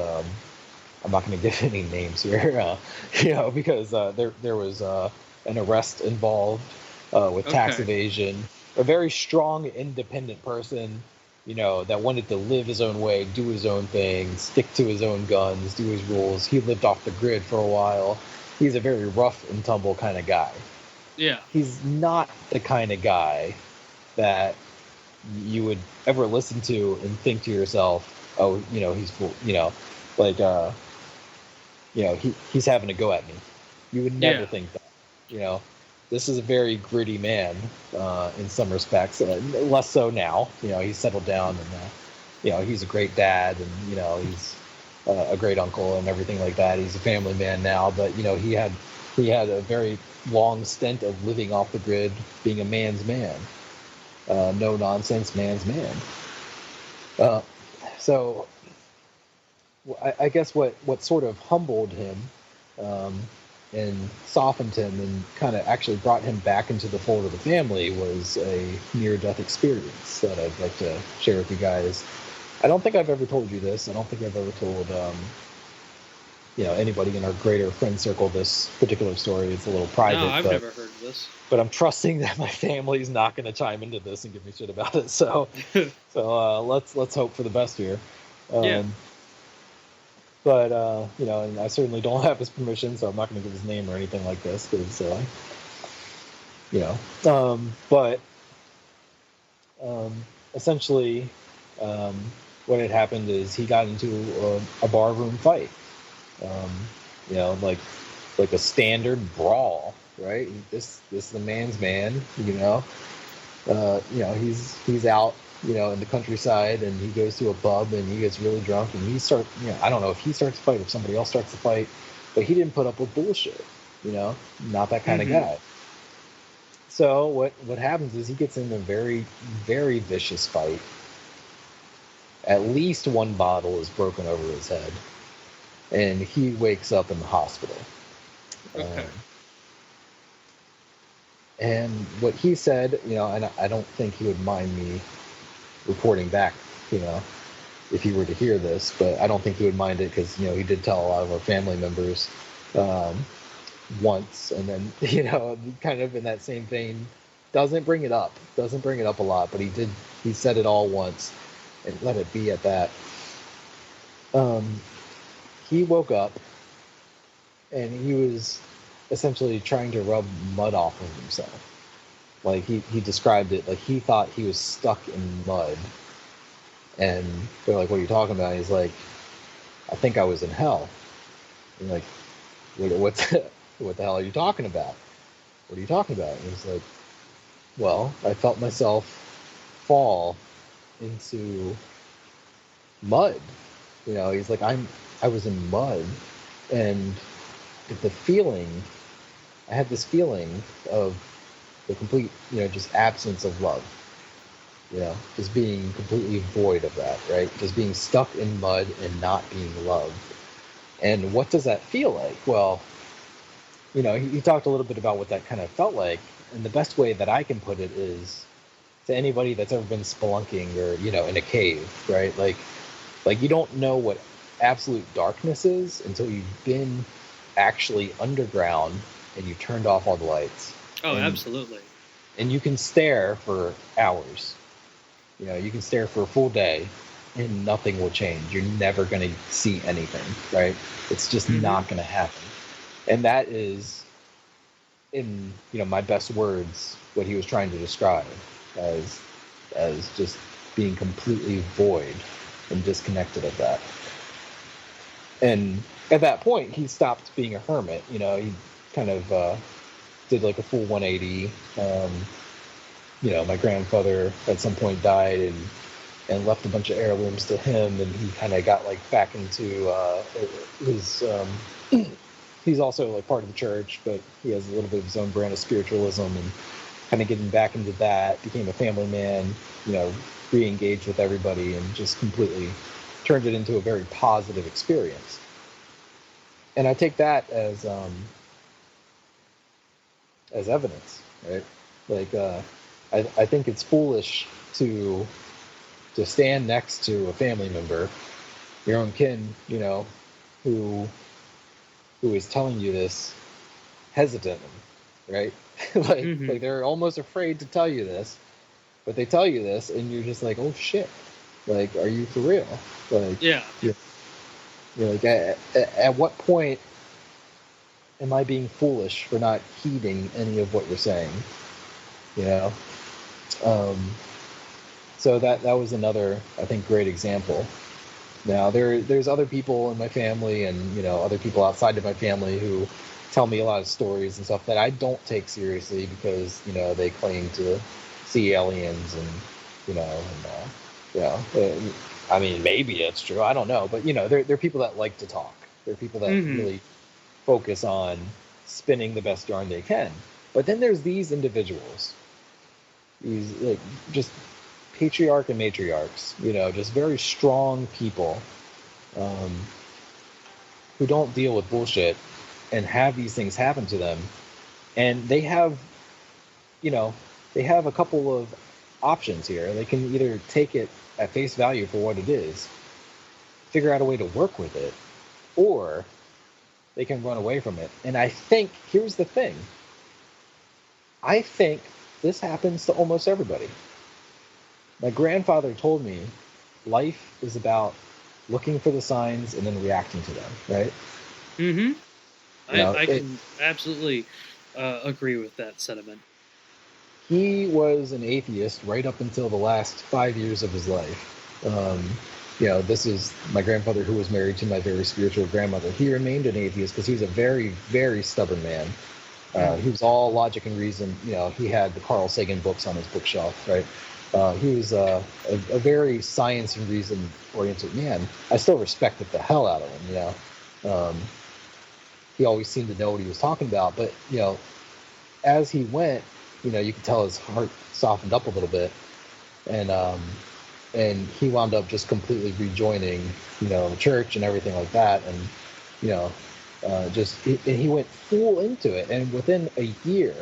I'm not going to give any names here, because there was an arrest involved with tax evasion. A very strong, independent person, that wanted to live his own way, do his own thing, stick to his own guns, do his rules. He lived off the grid for a while. He's a very rough and tumble kind of guy. Yeah. He's not the kind of guy that you would ever listen to and think to yourself, oh, he's full, like, he's having a go at me. You would never think that, This is a very gritty man in some respects, less so now. He's settled down and, he's a great dad and, he's a great uncle and everything like that. He's a family man now, but, he had a very long stint of living off the grid, being a man's man. No nonsense man's man. So I guess what sort of humbled him and softened him and kind of actually brought him back into the fold of the family was a near-death experience that I'd like to share with you guys. I don't think I've ever told you this. I don't think I've ever told anybody in our greater friend circle this particular story. It's a little private. No, I've never heard of this. But I'm trusting that my family's not going to chime into this and give me shit about it. So let's hope for the best here. Yeah. But and I certainly don't have his permission, so I'm not going to give his name or anything like this, because But essentially, what had happened is he got into a barroom fight. Like a standard brawl, right? This is the man's man, he's out, in the countryside, and he goes to a pub and he gets really drunk and I don't know if he starts to fight, if somebody else starts to fight, but he didn't put up with bullshit, not that kind of guy. So what happens is he gets in a very, very vicious fight. At least one bottle is broken over his head, and he wakes up in the hospital. Okay. And what he said, and I don't think he would mind me reporting back, if he were to hear this, but I don't think he would mind it because, he did tell a lot of our family members once, and then, kind of in that same vein, doesn't bring it up a lot, but he said it all once and let it be at that. He woke up and he was essentially trying to rub mud off of himself. Like he described it like he thought he was stuck in mud. And they're like, "What are you talking about?" And he's like, "I think I was in hell." And like, what the hell are you talking about? What are you talking about? And he's like, "Well, I felt myself fall into mud." He's like, I was in mud, and I had this feeling of the complete, just absence of love. Just being completely void of that, right? Just being stuck in mud and not being loved. And what does that feel like? Well, he talked a little bit about what that kind of felt like. And the best way that I can put it is to anybody that's ever been spelunking or, in a cave, right? Like you don't know what absolute darkness is until you've been actually underground and you turned off all the lights. Oh, absolutely. And you can stare for hours. You can stare for a full day and nothing will change. You're never going to see anything, right? It's just not going to happen. And that is, in my best words, what he was trying to describe as as just being completely void and disconnected of that. And at that point, he stopped being a hermit. You know, he kind of did like a full 180. You know, my grandfather at some point died and left a bunch of heirlooms to him, and he kind of got like back into his. He's also like part of the church, but he has a little bit of his own brand of spiritualism, and kind of getting back into that, became a family man. You know, re-engaged with everybody, and just completely turned it into a very positive experience. And I take that as evidence, right? Like, I think it's foolish to stand next to a family member, your own kin, you know, who is telling you this hesitantly, right? like they're almost afraid to tell you this, but they tell you this, and you're just like, oh shit, like, are you for real? Like, Yeah. you're like, at what point am I being foolish for not heeding any of what you're saying? You know. So that was another, I think, great example. Now there's other people in my family, and you know, other people outside of my family who tell me a lot of stories and stuff that I don't take seriously because, you know, they claim to see aliens, and you know, I mean, maybe it's true, I don't know, but you know, they're people that like to talk. They're people that really focus on spinning the best yarn they can. But then there's these individuals, these like just patriarch and matriarchs, you know, just very strong people who don't deal with bullshit and have these things happen to them. And they have, you know, they have a couple of options here. They can either take it at face value for what it is, figure out a way to work with it, or they can run away from it. And I think, here's the thing, I think this happens to almost everybody. My grandfather told me life is about looking for the signs and then reacting to them, right? Mm-hmm. I can absolutely agree with that sentiment. He was an atheist right up until the last 5 years of his life. You know, this is my grandfather, who was married to my very spiritual grandmother. He remained an atheist because he was a very, very stubborn man. He was all logic and reason. You know, he had the Carl Sagan books on his bookshelf, right? He was a very science and reason oriented man. I still respected the hell out of him, you know. He always seemed to know what he was talking about, but you know, as he went, you know, you could tell his heart softened up a little bit, and he wound up just completely rejoining, you know, the church and everything like that, and you know, he went full into it, and within a year,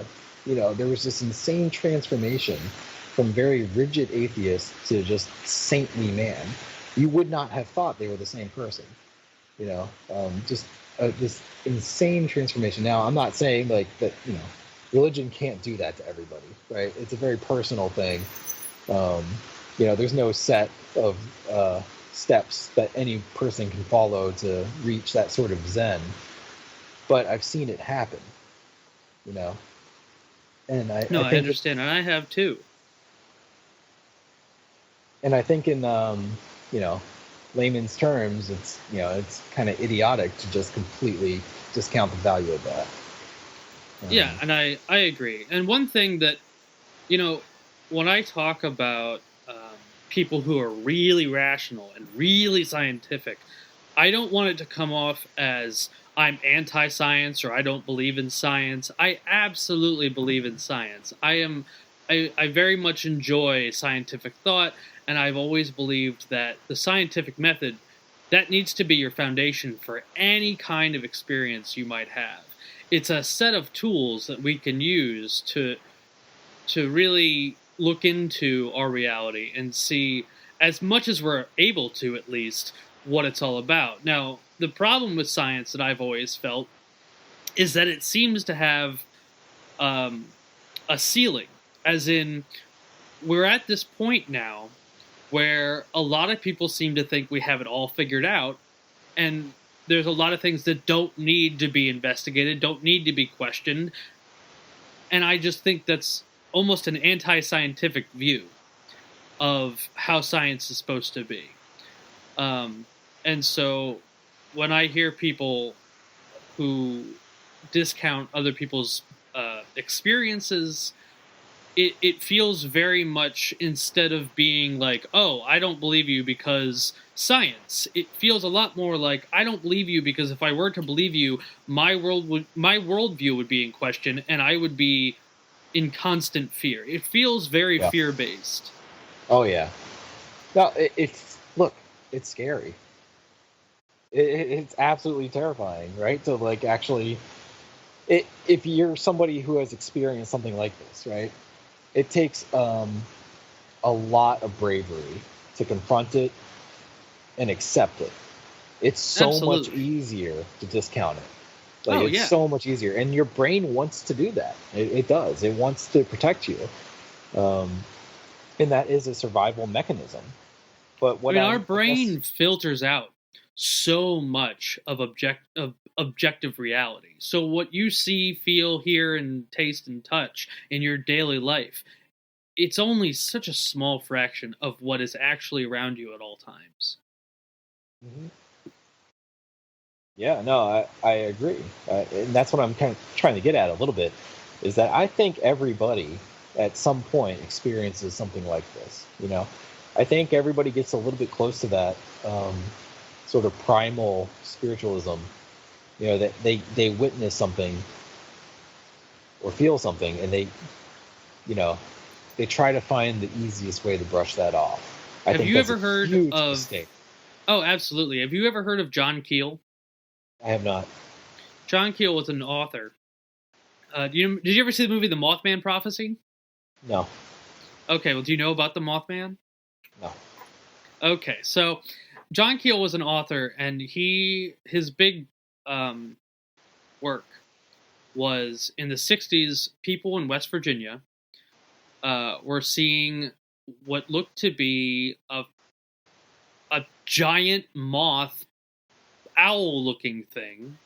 you know, there was this insane transformation from very rigid atheist to just saintly man. You would not have thought they were the same person, you know. Just this insane transformation. Now, I'm not saying like that, you know, religion can't do that to everybody, right? It's a very personal thing. You know, there's no set of steps that any person can follow to reach that sort of zen. But I've seen it happen, you know. And I think understand, and I have too. And I think in you know, layman's terms, it's, you know, it's kind of idiotic to just completely discount the value of that. Yeah, and I agree. And one thing that, you know, when I talk about people who are really rational and really scientific, I don't want it to come off as I'm anti-science or I don't believe in science. I absolutely believe in science. I very much enjoy scientific thought, and I've always believed that the scientific method, that needs to be your foundation for any kind of experience you might have. It's a set of tools that we can use to really look into our reality and see, as much as we're able to at least, what it's all about. Now, the problem with science that I've always felt is that it seems to have a ceiling, as in, we're at this point now where a lot of people seem to think we have it all figured out, and there's a lot of things that don't need to be investigated, don't need to be questioned, and I just think that's almost an anti-scientific view. of how science is supposed to be. And so when I hear people who discount other people's experiences, it feels very much, instead of being like, oh, I don't believe you because science, it feels a lot more like, I don't believe you because if I were to believe you, my worldview would be in question and I would be in constant fear. It feels very Yeah. fear-based. Oh yeah. No, it's scary. It's absolutely terrifying, right? To like actually, if you're somebody who has experienced something like this, right? It takes a lot of bravery to confront it and accept it. It's so much Absolutely. easier to discount it. Like Oh it's yeah. so much easier, and your brain wants to do that. It does. It wants to protect you, um, and that is a survival mechanism. But I what mean, our I guess, brain filters out so much of objective reality. So what you see, feel, hear, and taste and touch in your daily life, it's only such a small fraction of what is actually around you at all times. Mhm. Yeah, no, I agree, and that's what I'm kind of trying to get at a little bit, is that I think everybody at some point experiences something like this. I think everybody gets a little bit close to that sort of primal spiritualism. That they witness something or feel something, and you know, they try to find the easiest way to brush that off. I Have think you that's a ever heard huge of? mistake. Oh, absolutely. Have you ever heard of John Keel? I have not. John Keel was an author. Did you ever see the movie The Mothman Prophecy? No, Okay, well, do you know about the Mothman? no. Okay, so John Keel was an author, and his big um, work was in the '60s. People in West Virginia were seeing what looked to be a giant moth, owl-looking thing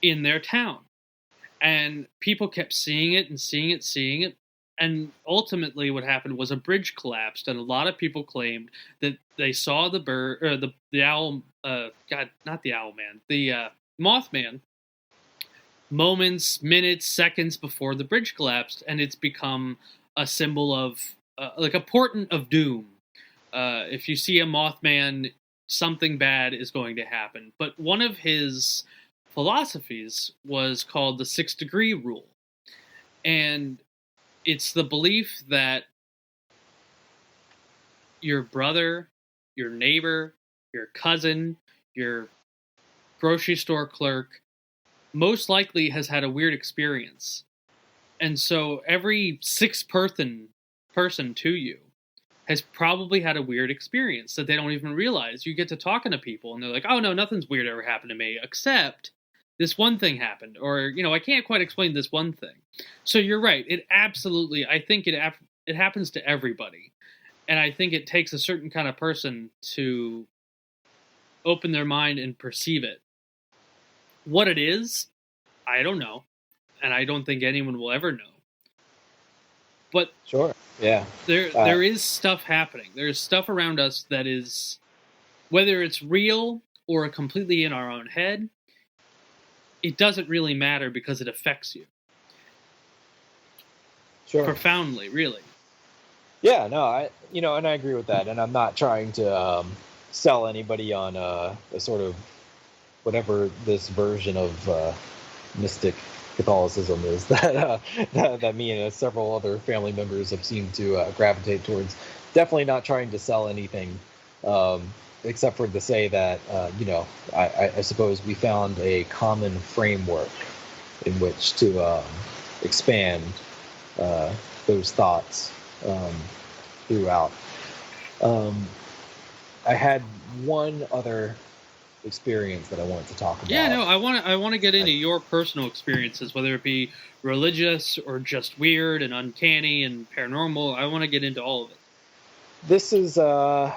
in their town, and people kept seeing it and seeing it, seeing it. And ultimately, what happened was a bridge collapsed, and a lot of people claimed that they saw the bird or the owl. God, not the owl man, the Mothman. Moments, minutes, seconds before the bridge collapsed, and it's become a symbol of like a portent of doom. If you see a Mothman, something bad is going to happen. But one of his philosophies was called the 6 degree rule, and it's the belief that your brother, your neighbor, your cousin, your grocery store clerk most likely has had a weird experience. And so every sixth person to you has probably had a weird experience that they don't even realize. You get to talking to people and they're like, "Oh no, nothing's weird ever happened to me except this one thing happened," or I can't quite explain this one thing. So you're right. It absolutely, I think it happens to everybody. And I think it takes a certain kind of person to open their mind and perceive it. What it is, I don't know, and I don't think anyone will ever know. But Sure. Yeah. there is stuff happening. There's stuff around us that is, whether it's real or completely in our own head, it doesn't really matter because it affects you Sure. profoundly, really. Yeah. No. And I agree with that. And I'm not trying to sell anybody on a sort of whatever this version of mystic Catholicism is that me and several other family members have seemed to gravitate towards. Definitely not trying to sell anything, um, except for to say that I suppose we found a common framework in which to expand those thoughts um, throughout. Um, I had one other experience that I wanted to talk Yeah, about. no, I want to get into your personal experiences, whether it be religious or just weird and uncanny and paranormal. I want to get into all of it. This is, I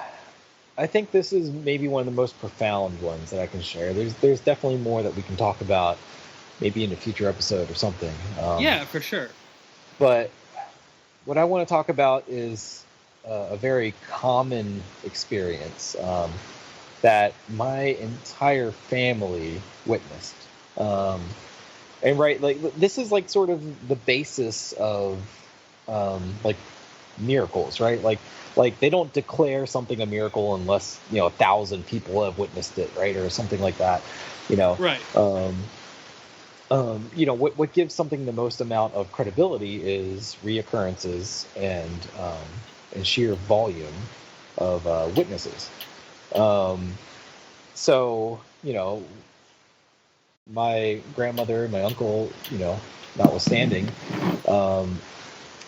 think this is maybe one of the most profound ones that I can share. There's definitely more that we can talk about, maybe in a future episode or something. Yeah, for sure. But what I want to talk about is a very common experience that my entire family witnessed. And right, like this is like sort of the basis of like miracles, right? Like they don't declare something a miracle unless 1,000 people have witnessed it, right, or something like that. Right. What gives something the most amount of credibility is reoccurrences and sheer volume of witnesses. So my grandmother, my uncle, notwithstanding,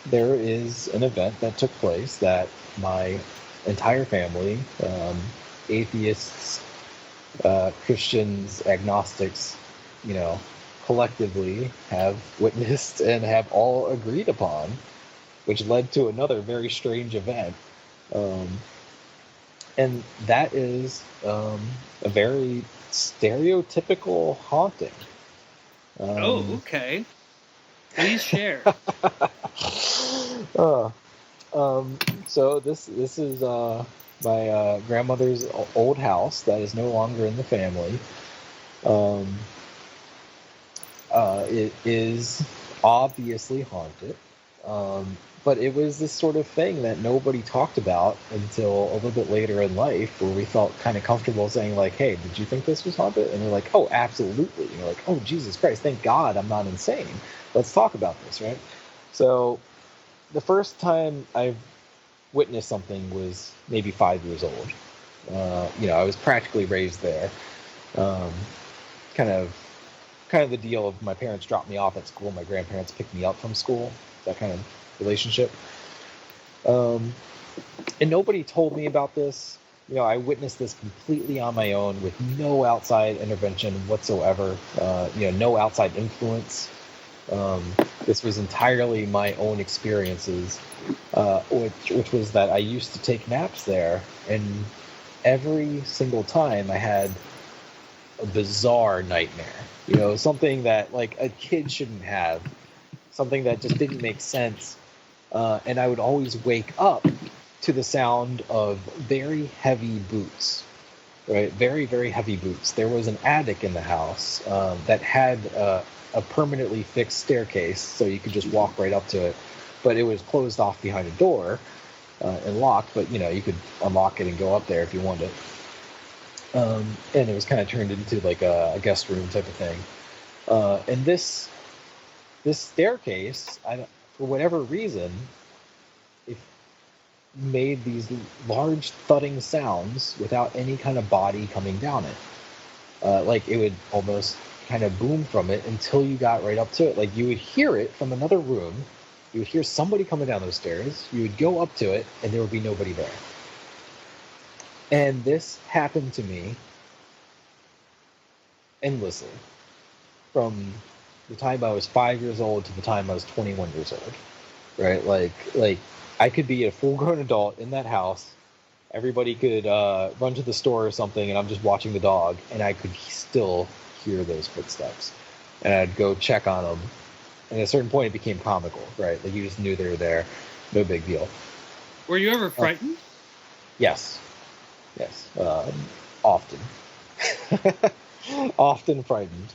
there is an event that took place that my entire family, atheists, Christians, agnostics, collectively have witnessed and have all agreed upon, which led to another very strange event. And that is a very stereotypical haunting. Okay. Please share. So this is my grandmother's old house that is no longer in the family. It is obviously haunted, but it was this sort of thing that nobody talked about until a little bit later in life, where we felt kind of comfortable saying like, "Hey, did you think this was haunted?" And they're like, "Oh, absolutely." And you're like, "Oh, Jesus Christ, thank God I'm not insane. Let's talk about this," right? So the first time I've witnessed something was maybe 5 years old. I was practically raised there. Kind of the deal of my parents dropped me off at school, my grandparents picked me up from school, that kind of relationship. And nobody told me about this. I witnessed this completely on my own with no outside intervention whatsoever, no outside influence. This was entirely my own experiences, which was that I used to take naps there, and every single time I had a bizarre nightmare, something that like a kid shouldn't have, something that just didn't make sense, and I would always wake up to the sound of very heavy boots, right? Very, very heavy boots. There was an attic in the house that had a permanently fixed staircase, so you could just walk right up to it, but it was closed off behind a door and locked, but you could unlock it and go up there if you wanted. And it was kind of turned into like a guest room type of thing. And this staircase, for whatever reason, it made these large thudding sounds without any kind of body coming down it. Like it would almost kind of boom from it until you got right up to it. Like you would hear it from another room. You would hear somebody coming down those stairs. You would go up to it, and there would be nobody there. And this happened to me endlessly from the time I was 5 years old to the time I was 21 years old, right? Like I could be a full-grown adult in that house. Everybody could run to the store or something, and I'm just watching the dog, and I could still hear those footsteps. And I'd go check on them. And at a certain point, it became comical, right? Like you just knew they were there. No big deal. Were you ever frightened? Yes. Often. Often frightened.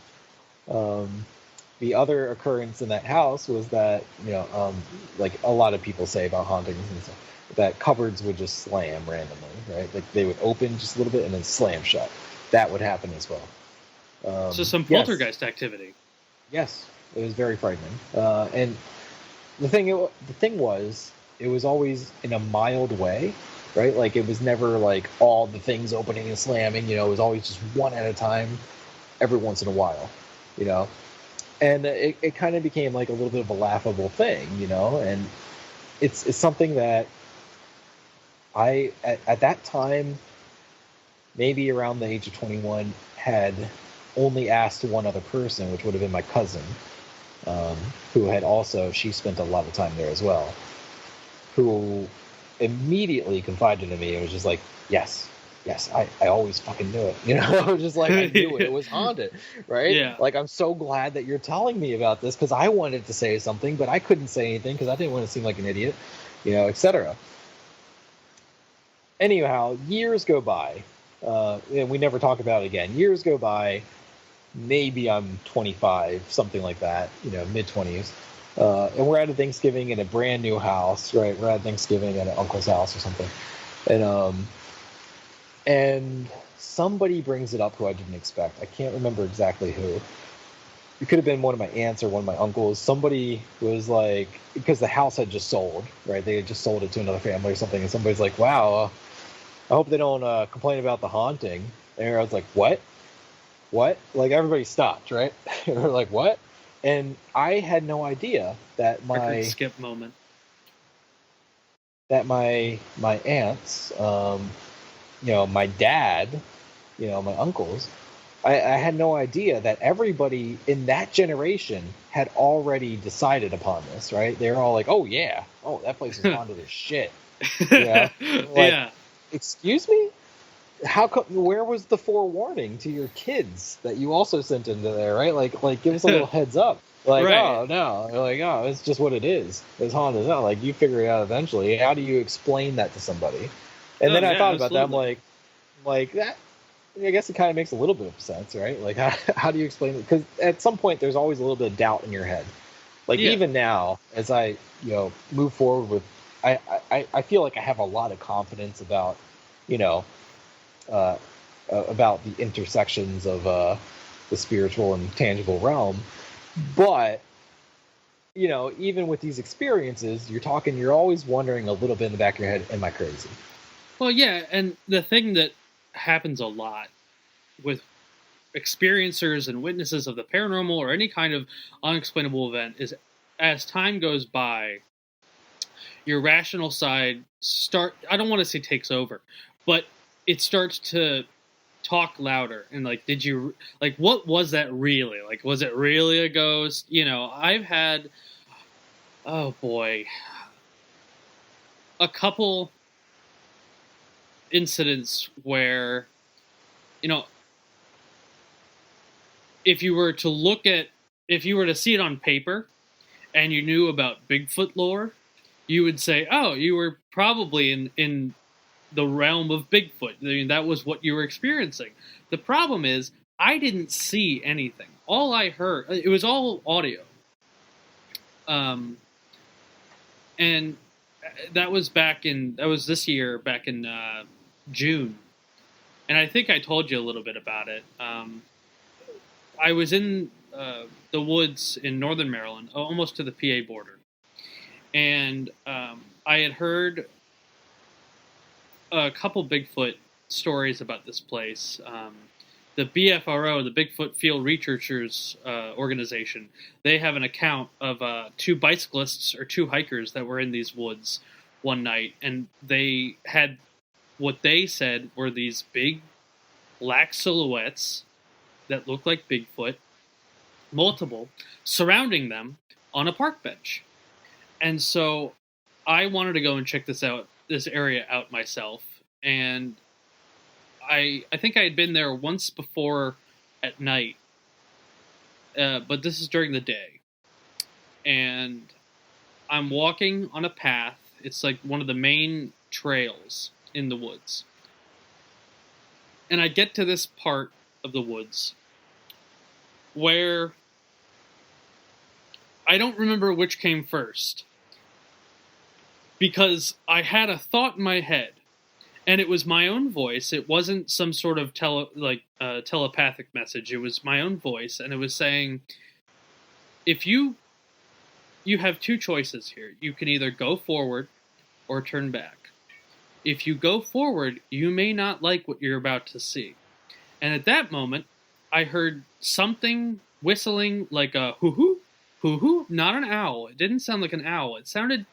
The other occurrence in that house was that, like a lot of people say about hauntings and stuff, that cupboards would just slam randomly, right? Like they would open just a little bit and then slam shut. That would happen as well. So some poltergeist activity. Yes, it was very frightening. And the thing was, it was always in a mild way, right? Like it was never like all the things opening and slamming. It was always just one at a time, every once in a while, And it kind of became like a little bit of a laughable thing, And it's something that I at that time, maybe around the age of 21, had only asked one other person, which would have been my cousin, who had also, she spent a lot of time there as well, who immediately confided in me and was just like, yes, I always fucking knew it. I was just like, I knew it was haunted, right? Yeah. Like, I'm so glad that you're telling me about this, because I wanted to say something, but I couldn't say anything because I didn't want to seem like an idiot, etc. anyhow, years go by, and we never talk about it again. Years go by. Maybe I'm 25, something like that, mid 20s. And we're at a Thanksgiving in a brand new house, right? We're at Thanksgiving at an uncle's house or something. And somebody brings it up who I didn't expect. I can't remember exactly who. It could have been one of my aunts or one of my uncles. Somebody was like, because the house had just sold, right? They had just sold it to another family or something. And somebody's like, wow, I hope they don't complain about the haunting. And I was like, what? Like, everybody stopped, right? They're like, what? And I had no idea that my skip moment. That my aunts, my dad, my uncles, I had no idea that everybody in that generation had already decided upon this, right? They were all like, oh yeah, oh, that place is haunted as shit. Like, yeah. Excuse me? How come? Where was the forewarning to your kids that you also sent into there, right? Like give us a little heads up. Like, right. Oh no, like, oh, it's just what it is. It's haunted. It's not like you figure it out eventually. How do you explain that to somebody? And then I thought about that. I'm like that. I guess it kind of makes a little bit of sense, right? Like, how do you explain it? Because at some point, there's always a little bit of doubt in your head. Like, even now, as I move forward with, I feel like I have a lot of confidence about, about the intersections of the spiritual and tangible realm. But, even with these experiences, you're always wondering a little bit in the back of your head, am I crazy? Well, yeah, and the thing that happens a lot with experiencers and witnesses of the paranormal or any kind of unexplainable event is, as time goes by, your rational side I don't want to say takes over, but it starts to talk louder and like, did you, like, what was that really? Like, was it really a ghost? I've had, oh boy, a couple incidents where, if you were to see it on paper and you knew about Bigfoot lore, you would say, oh, you were probably in the realm of Bigfoot. I mean, that was what you were experiencing. The problem is, I didn't see anything. All I heard, it was all audio. And that was this year, back in June. And I think I told you a little bit about it. I was in the woods in northern Maryland, almost to the PA border. And I had heard a couple Bigfoot stories about this place. The BFRO, the Bigfoot Field Researchers organization, they have an account of two bicyclists or two hikers that were in these woods one night, and they had what they said were these big black silhouettes that looked like Bigfoot, multiple, surrounding them on a park bench. And so I wanted to go and check this area out myself, and I think I had been there once before at night, but this is during the day. And I'm walking on a path. It's like one of the main trails in the woods. And I get to this part of the woods where I don't remember which came first, because I had a thought in my head. And it was my own voice. It wasn't some sort of telepathic message. It was my own voice, and it was saying, if you have two choices here. You can either go forward or turn back. If you go forward, you may not like what you're about to see. And at that moment, I heard something whistling like a hoo-hoo, hoo-hoo, not an owl. It didn't sound like an owl. It sounded,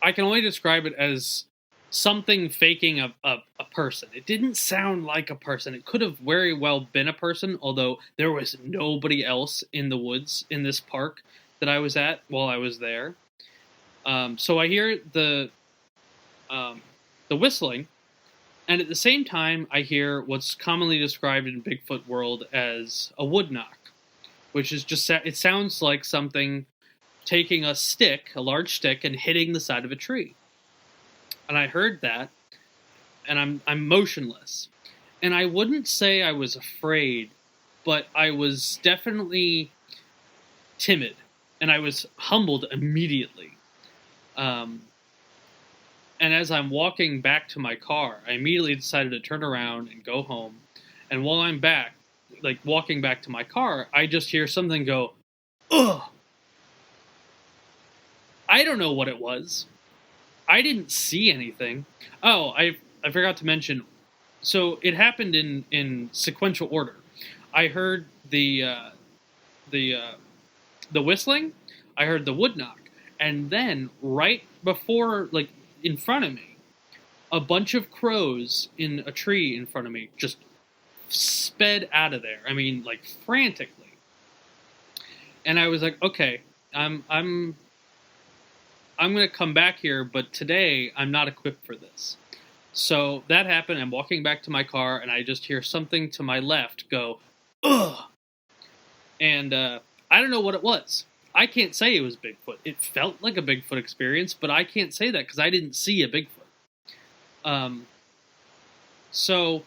I can only describe it as something faking a person. It didn't sound like a person. It could have very well been a person, although there was nobody else in the woods in this park that I was at while I was there. So I hear the whistling, and at the same time I hear what's commonly described in Bigfoot world as a wood knock, which is just, it sounds like something taking a large stick, and hitting the side of a tree. And I heard that, and I'm motionless. And I wouldn't say I was afraid, but I was definitely timid, and I was humbled immediately. And as I'm walking back to my car, I immediately decided to turn around and go home. And while I'm back, like walking back to my car, I just hear something go, ugh. I don't know what it was. I didn't see anything. Oh, I forgot to mention. So it happened in sequential order. I heard the whistling. I heard the wood knock, and then right before, like in front of me, a bunch of crows in a tree in front of me just sped out of there. I mean, like frantically. And I was like, okay, I'm going to come back here, but today I'm not equipped for this. So that happened. I'm walking back to my car, and I just hear something to my left go, ugh. And I don't know what it was. I can't say it was Bigfoot. It felt like a Bigfoot experience, but I can't say that because I didn't see a Bigfoot. So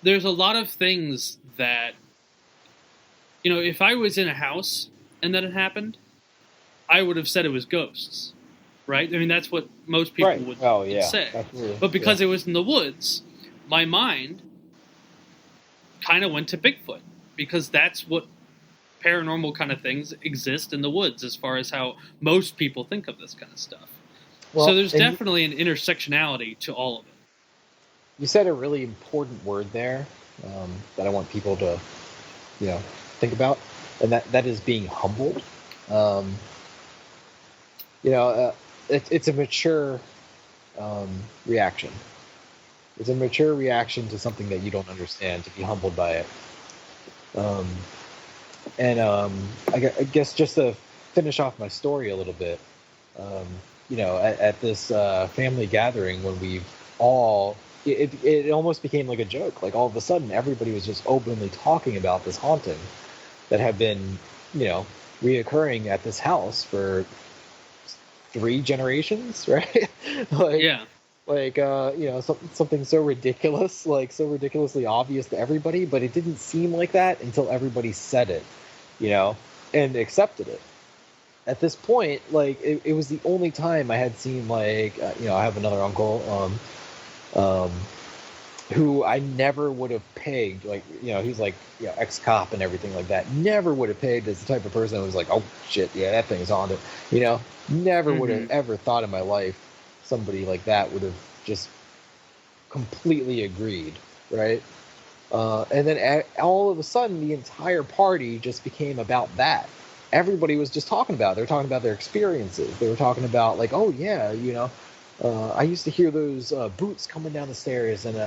there's a lot of things that, if I was in a house and that had happened, I would have said it was ghosts, right? I mean, that's what most people would say. Absolutely. But because it was in the woods, my mind kind of went to Bigfoot, because that's what paranormal kind of things exist in the woods as far as how most people think of this kind of stuff. Well, so there's definitely an intersectionality to all of it. You said a really important word there that I want people to, think about, and that is being humbled. It's a mature reaction. It's a mature reaction to something that you don't understand, to be humbled by it. I guess just to finish off my story a little bit, at this family gathering, when we've all, it almost became like a joke. Like all of a sudden, everybody was just openly talking about this haunting that had been, reoccurring at this house for 3 generations, right? Something so ridiculous, like so ridiculously obvious to everybody, but it didn't seem like that until everybody said it, and accepted it. At this point, like it was the only time I had seen, like, I have another uncle, who I never would have pegged, like, he's like, ex-cop and everything like that. Never would have pegged as the type of person that was like, oh shit, yeah, that thing's on it. Never would have ever thought in my life somebody like that would have just completely agreed, right? And then all of a sudden, the entire party just became about that. Everybody was just talking about it. They were talking about their experiences. They were talking about, like, oh yeah, I used to hear those boots coming down the stairs, and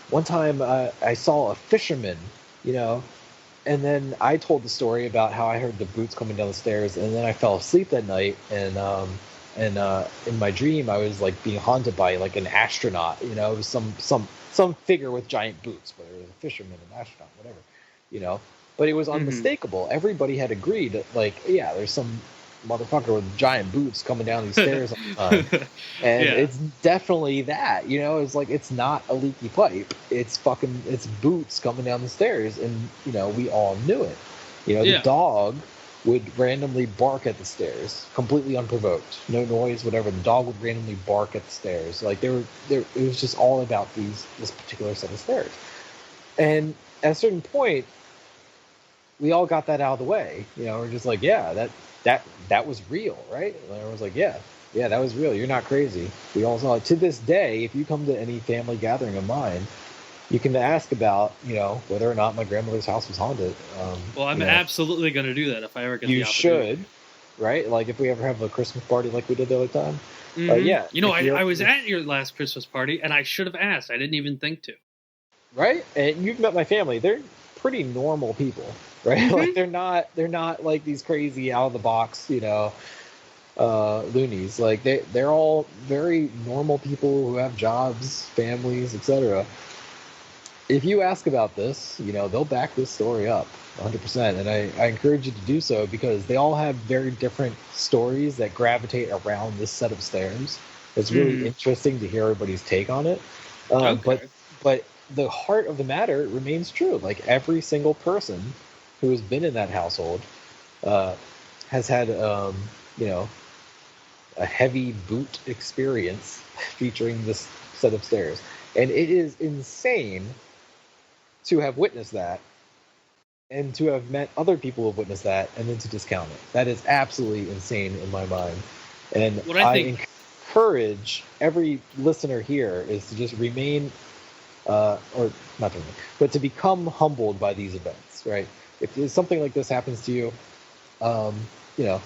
one time I saw a fisherman, and then I told the story about how I heard the boots coming down the stairs, and then I fell asleep that night, and in my dream I was like being haunted by like an astronaut, it was some figure with giant boots, whether it was a fisherman, an astronaut, whatever, but it was unmistakable. Everybody had agreed that, like, yeah, there's some motherfucker with giant boots coming down these stairs all the time. And it's definitely that, it's like, it's not a leaky pipe, it's boots coming down the stairs, and we all knew it. The dog would randomly bark at the stairs, completely unprovoked, no noise, whatever. The dog would randomly bark at the stairs, like it was just all about this particular set of stairs. And at a certain point, we all got that out of the way. We're just like, yeah, that was real, right? And everyone's like, yeah, that was real. You're not crazy. We all saw it. To this day, if you come to any family gathering of mine, you can ask about, whether or not my grandmother's house was haunted. Well, I'm absolutely going to do that if I ever get the opportunity. You should, right? Like if we ever have a Christmas party like we did the other time. I was at your last Christmas party, and I should have asked. I didn't even think to. Right? And you've met my family. They're pretty normal people, right? Like they're not like these crazy out of the box, loonies. Like they're all very normal people who have jobs, families, etc. If you ask about this, they'll back this story up 100%. And I encourage you to do so, because they all have very different stories that gravitate around this set of stairs. It's really interesting to hear everybody's take on it. Okay. But the heart of the matter remains true. Like every single person who has been in that household uh, has had, you know, a heavy boot experience featuring this set of stairs, and it is insane to have witnessed that and to have met other people who have witnessed that and then to discount it. That is absolutely insane in my mind. And What I think, encourage every listener here is to just remain, or not to remain, but to become humbled by these events, right? If something like this happens to you, um, you know,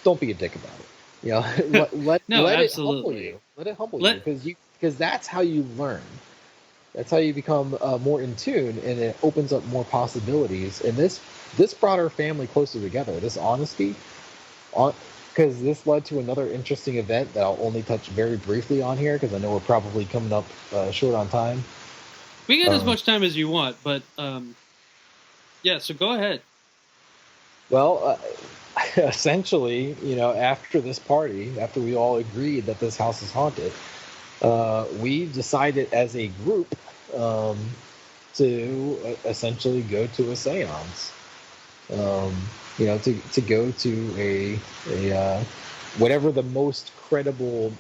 don't be a dick about it. You know, no, let it humble absolutely. you. Let it humble you because that's how you learn. That's how you become more in tune, and it opens up more possibilities. And this brought our family closer together. This honesty, because this led to another interesting event that I'll only touch very briefly on here, because I know we're probably coming up short on time. We got as much time as you want, but yeah. So go ahead. Well, essentially, after this party, after we all agreed that this house is haunted, we decided as a group to essentially go to a seance. To go to a whatever the most credible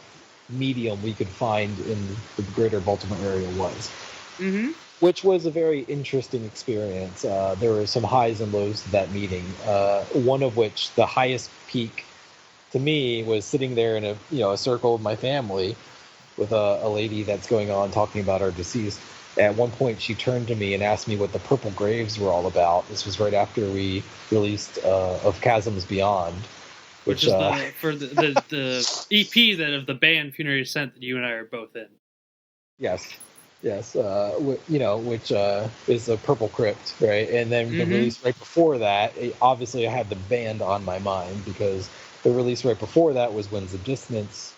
medium we could find in the greater Baltimore area was. Mm-hmm. Which was a very interesting experience. There were some highs and lows to that meeting. One of which, the highest peak to me, was sitting there in a circle of my family with a lady that's going on talking about our deceased. At one point, she turned to me and asked me what the Purple Graves were all about. This was right after we released Of Chasms Beyond, which is for the EP that of the band Funerary Ascent that you and I are both in. Yes. Which is a Purple Crypt, right? And then the release right before that, obviously I had the band on my mind, because the release right before that was Winds of Dissonance,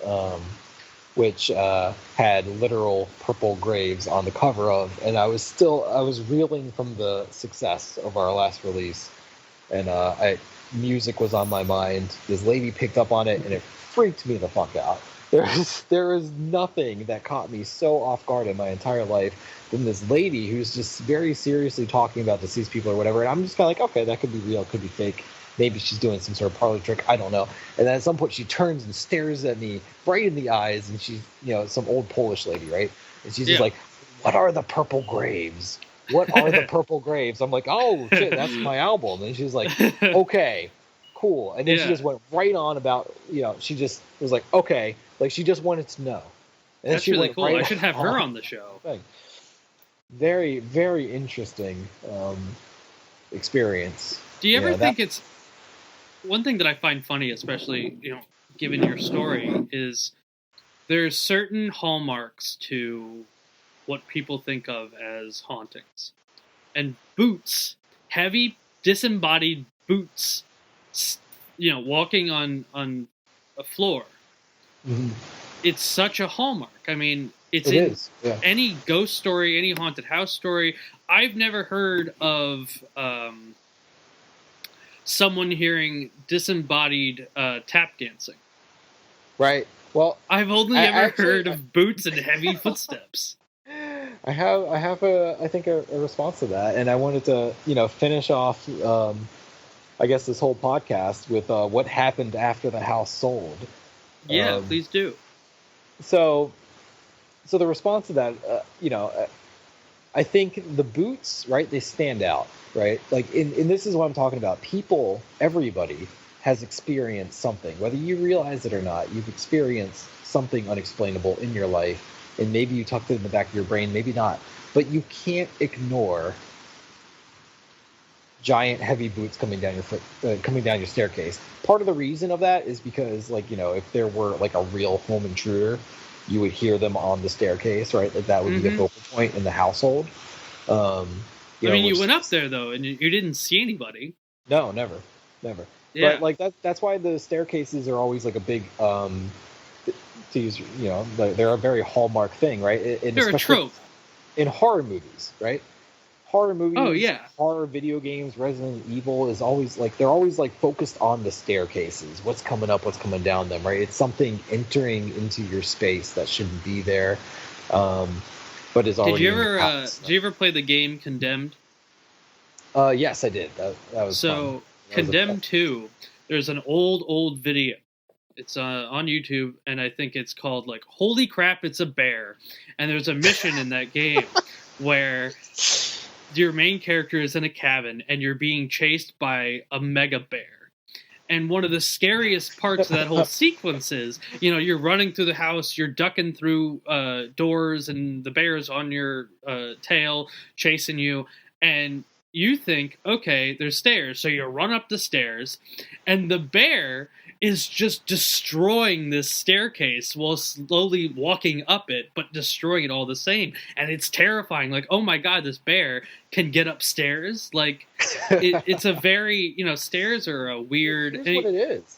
which had literal purple graves on the cover of, and I was reeling from the success of our last release, and music was on my mind. This lady picked up on it, and it freaked me the fuck out. There is nothing that caught me so off guard in my entire life than this lady who's just very seriously talking about deceased people or whatever, and I'm just kind of like, okay, that could be real, could be fake. Maybe she's doing some sort of parlor trick. I don't know. And then at some point she turns and stares at me right in the eyes, and she's, some old Polish lady, right? And she's just like, "What are the Purple Graves? What are the Purple Graves?" I'm like, "Oh shit, that's my album." And she's like, "Okay, cool." And then she just went right on about, she just was like, "Okay," like she just wanted to know. And that's really cool. I should have her on the show. Very, very interesting experience. Do you ever think it's one thing that I find funny, especially, given your story, is there's certain hallmarks to what people think of as hauntings. And boots, heavy, disembodied boots, walking on a floor. Mm-hmm. It's such a hallmark. I mean, it is. Yeah. Any ghost story, any haunted house story. I've never heard of someone hearing disembodied tap dancing. Right. Well, I've only ever heard of boots and heavy footsteps. I have a response to that, and I wanted to finish off I guess this whole podcast with what happened after the house sold. Yeah, please do. So the response to that, I think the boots, right? They stand out, right? Like, and this is what I'm talking about. People, everybody has experienced something, whether you realize it or not. You've experienced something unexplainable in your life, and maybe you tucked it in the back of your brain, maybe not. But you can't ignore giant heavy boots coming down your staircase. Part of the reason of that is because, if there were like a real home intruder, you would hear them on the staircase, right? Like that would be a focal point in the household. You went up there though, and you didn't see anybody. No, never. Yeah. But like that's why the staircases are always like a big to use, they're a very hallmark thing, right? They're a trope in horror movies, right? horror movies, Oh, yeah. horror video games, Resident Evil is always like they're always like focused on the staircases, what's coming up, what's coming down them, right? It's something entering into your space that shouldn't be there, but is already. Did you ever play the game Condemned? Yes, I did. That was so fun. Condemned 2. There's an old video. It's on YouTube, and I think it's called like "Holy Crap, It's a Bear." And there's a mission in that game where your main character is in a cabin and you're being chased by a mega bear. And one of the scariest parts of that whole sequence is, you're running through the house, you're ducking through doors, and the bear's on your tail chasing you, and you think, okay, there's stairs, so you run up the stairs, and the bear is just destroying this staircase while slowly walking up it, but destroying it all the same. And it's terrifying. Like, oh my god, this bear can get upstairs. Like, it's a very, stairs are a weird. Here's what it is.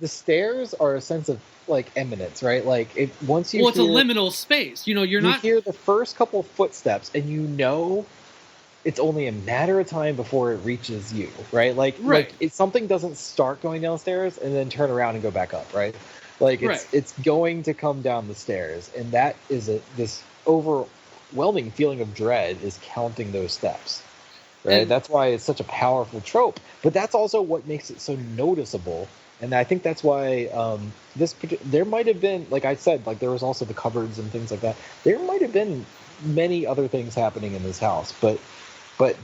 The stairs are a sense of like eminence, right? Like once you. Well, it's a liminal space. You hear the first couple of footsteps, and it's only a matter of time before it reaches you, right? Like if something doesn't start going downstairs and then turn around and go back up, right? Like it's going to come down the stairs, and that is this overwhelming feeling of dread is counting those steps, right? And that's why it's such a powerful trope, but that's also what makes it so noticeable. And I think that's why there might have been, like I said, like there was also the cupboards and things like that. There might have been many other things happening in this house, but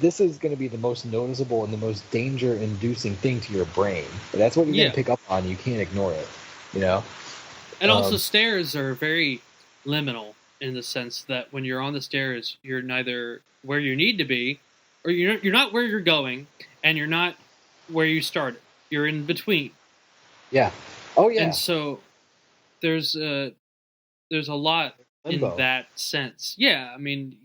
this is going to be the most noticeable and the most danger-inducing thing to your brain. But that's what you're going to pick up on. You can't ignore it, And also, stairs are very liminal in the sense that when you're on the stairs, you're neither where you need to be, or you're not where you're going, and you're not where you started. You're in between. Yeah. Oh, yeah. And so there's a lot Limbo. In that sense. Yeah, I mean,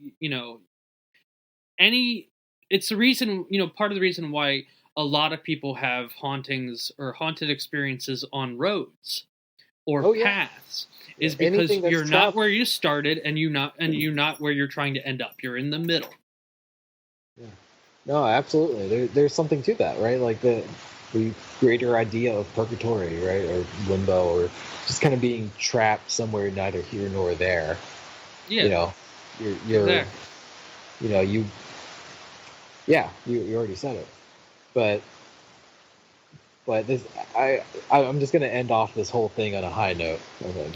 it's the reason, part of the reason why a lot of people have hauntings or haunted experiences on roads or paths is because you're not where you started and you're not where you're trying to end up. You're in the middle. Yeah. No, absolutely. There's something to that, right? Like the greater idea of purgatory, right? Or limbo, or just kind of being trapped somewhere neither here nor there. Yeah. You're exactly. You already said it, but this I'm just gonna end off this whole thing on a high note.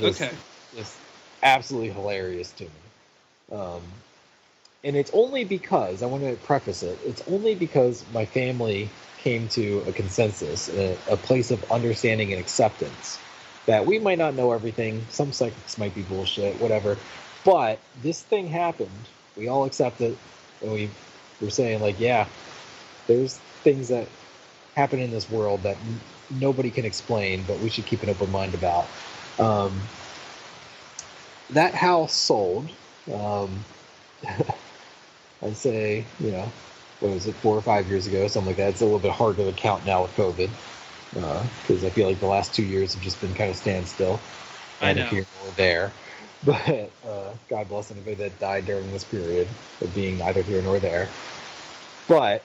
Okay. It's absolutely hilarious to me, and it's only because I want to preface it. It's only because my family came to a consensus, a place of understanding and acceptance that we might not know everything. Some psychics might be bullshit, whatever, but this thing happened. We all accept it, and we're saying, like, yeah, there's things that happen in this world that nobody can explain, but we should keep an open mind about. That house sold, I'd say, what was it, 4 or 5 years ago, something like that. It's a little bit hard to account now with COVID, because I feel like the last 2 years have just been kind of standstill. I know. Here or there. But God bless anybody that died during this period of being neither here nor there. But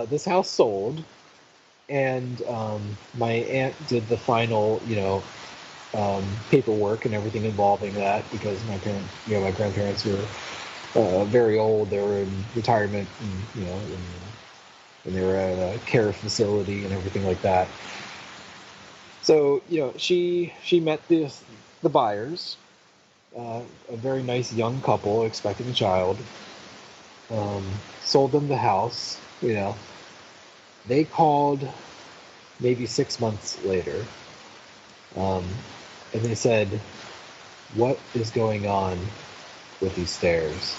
this house sold, and my aunt did the final, paperwork and everything involving that, because my grandparents were very old. They were in retirement, and they were at a care facility and everything like that. So she met the buyers. A very nice young couple expecting a child. Sold them the house. They called maybe 6 months later, and they said, "What is going on with these stairs?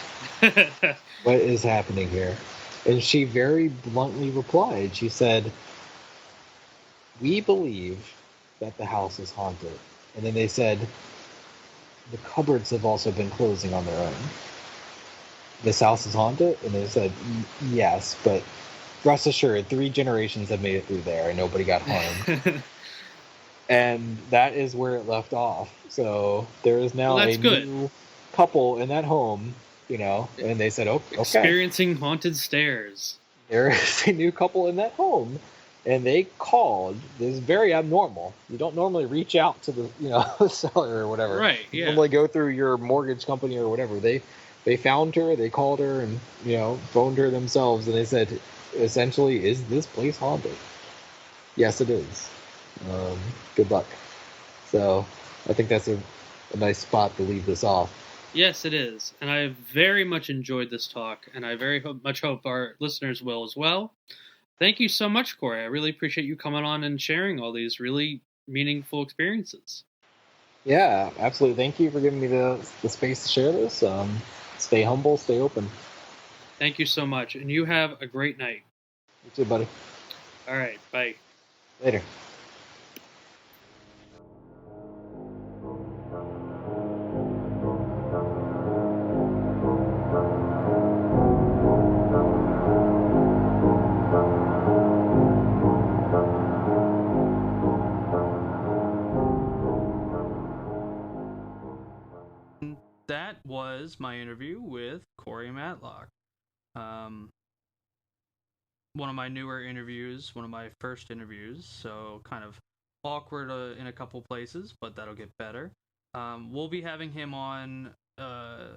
What is happening here?" And she very bluntly replied. She said, "We believe that the house is haunted." And then they said, "The cupboards have also been closing on their own. This house is haunted?" And they said, "Yes, but rest assured, 3 generations have made it through there and nobody got harmed." And that is where it left off. So there is now new couple in that home And they said, "Oh, okay." Experiencing haunted stairs. There is a new couple in that home, and they called. This is very abnormal. You don't normally reach out to the the seller or whatever. Right, You yeah. normally go through your mortgage company or whatever. They found her. They called her and phoned her themselves, and they said, essentially, is this place haunted? Yes, it is. Good luck. So I think that's a nice spot to leave this off. Yes, it is. And I very much enjoyed this talk, and I very much hope our listeners will as well. Thank you so much, Corey. I really appreciate you coming on and sharing all these really meaningful experiences. Yeah, absolutely. Thank you for giving me the space to share this. Stay humble, stay open. Thank you so much, and you have a great night. You too, buddy. All right, bye. Later. That was my interview with Corey Matlock. One of my newer interviews, one of my first interviews, so kind of awkward in a couple places, but that'll get better. We'll be having him on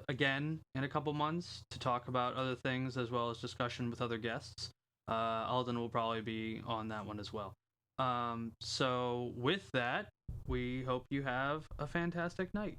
again in a couple months to talk about other things as well as discussion with other guests. Alden will probably be on that one as well. So with that, we hope you have a fantastic night.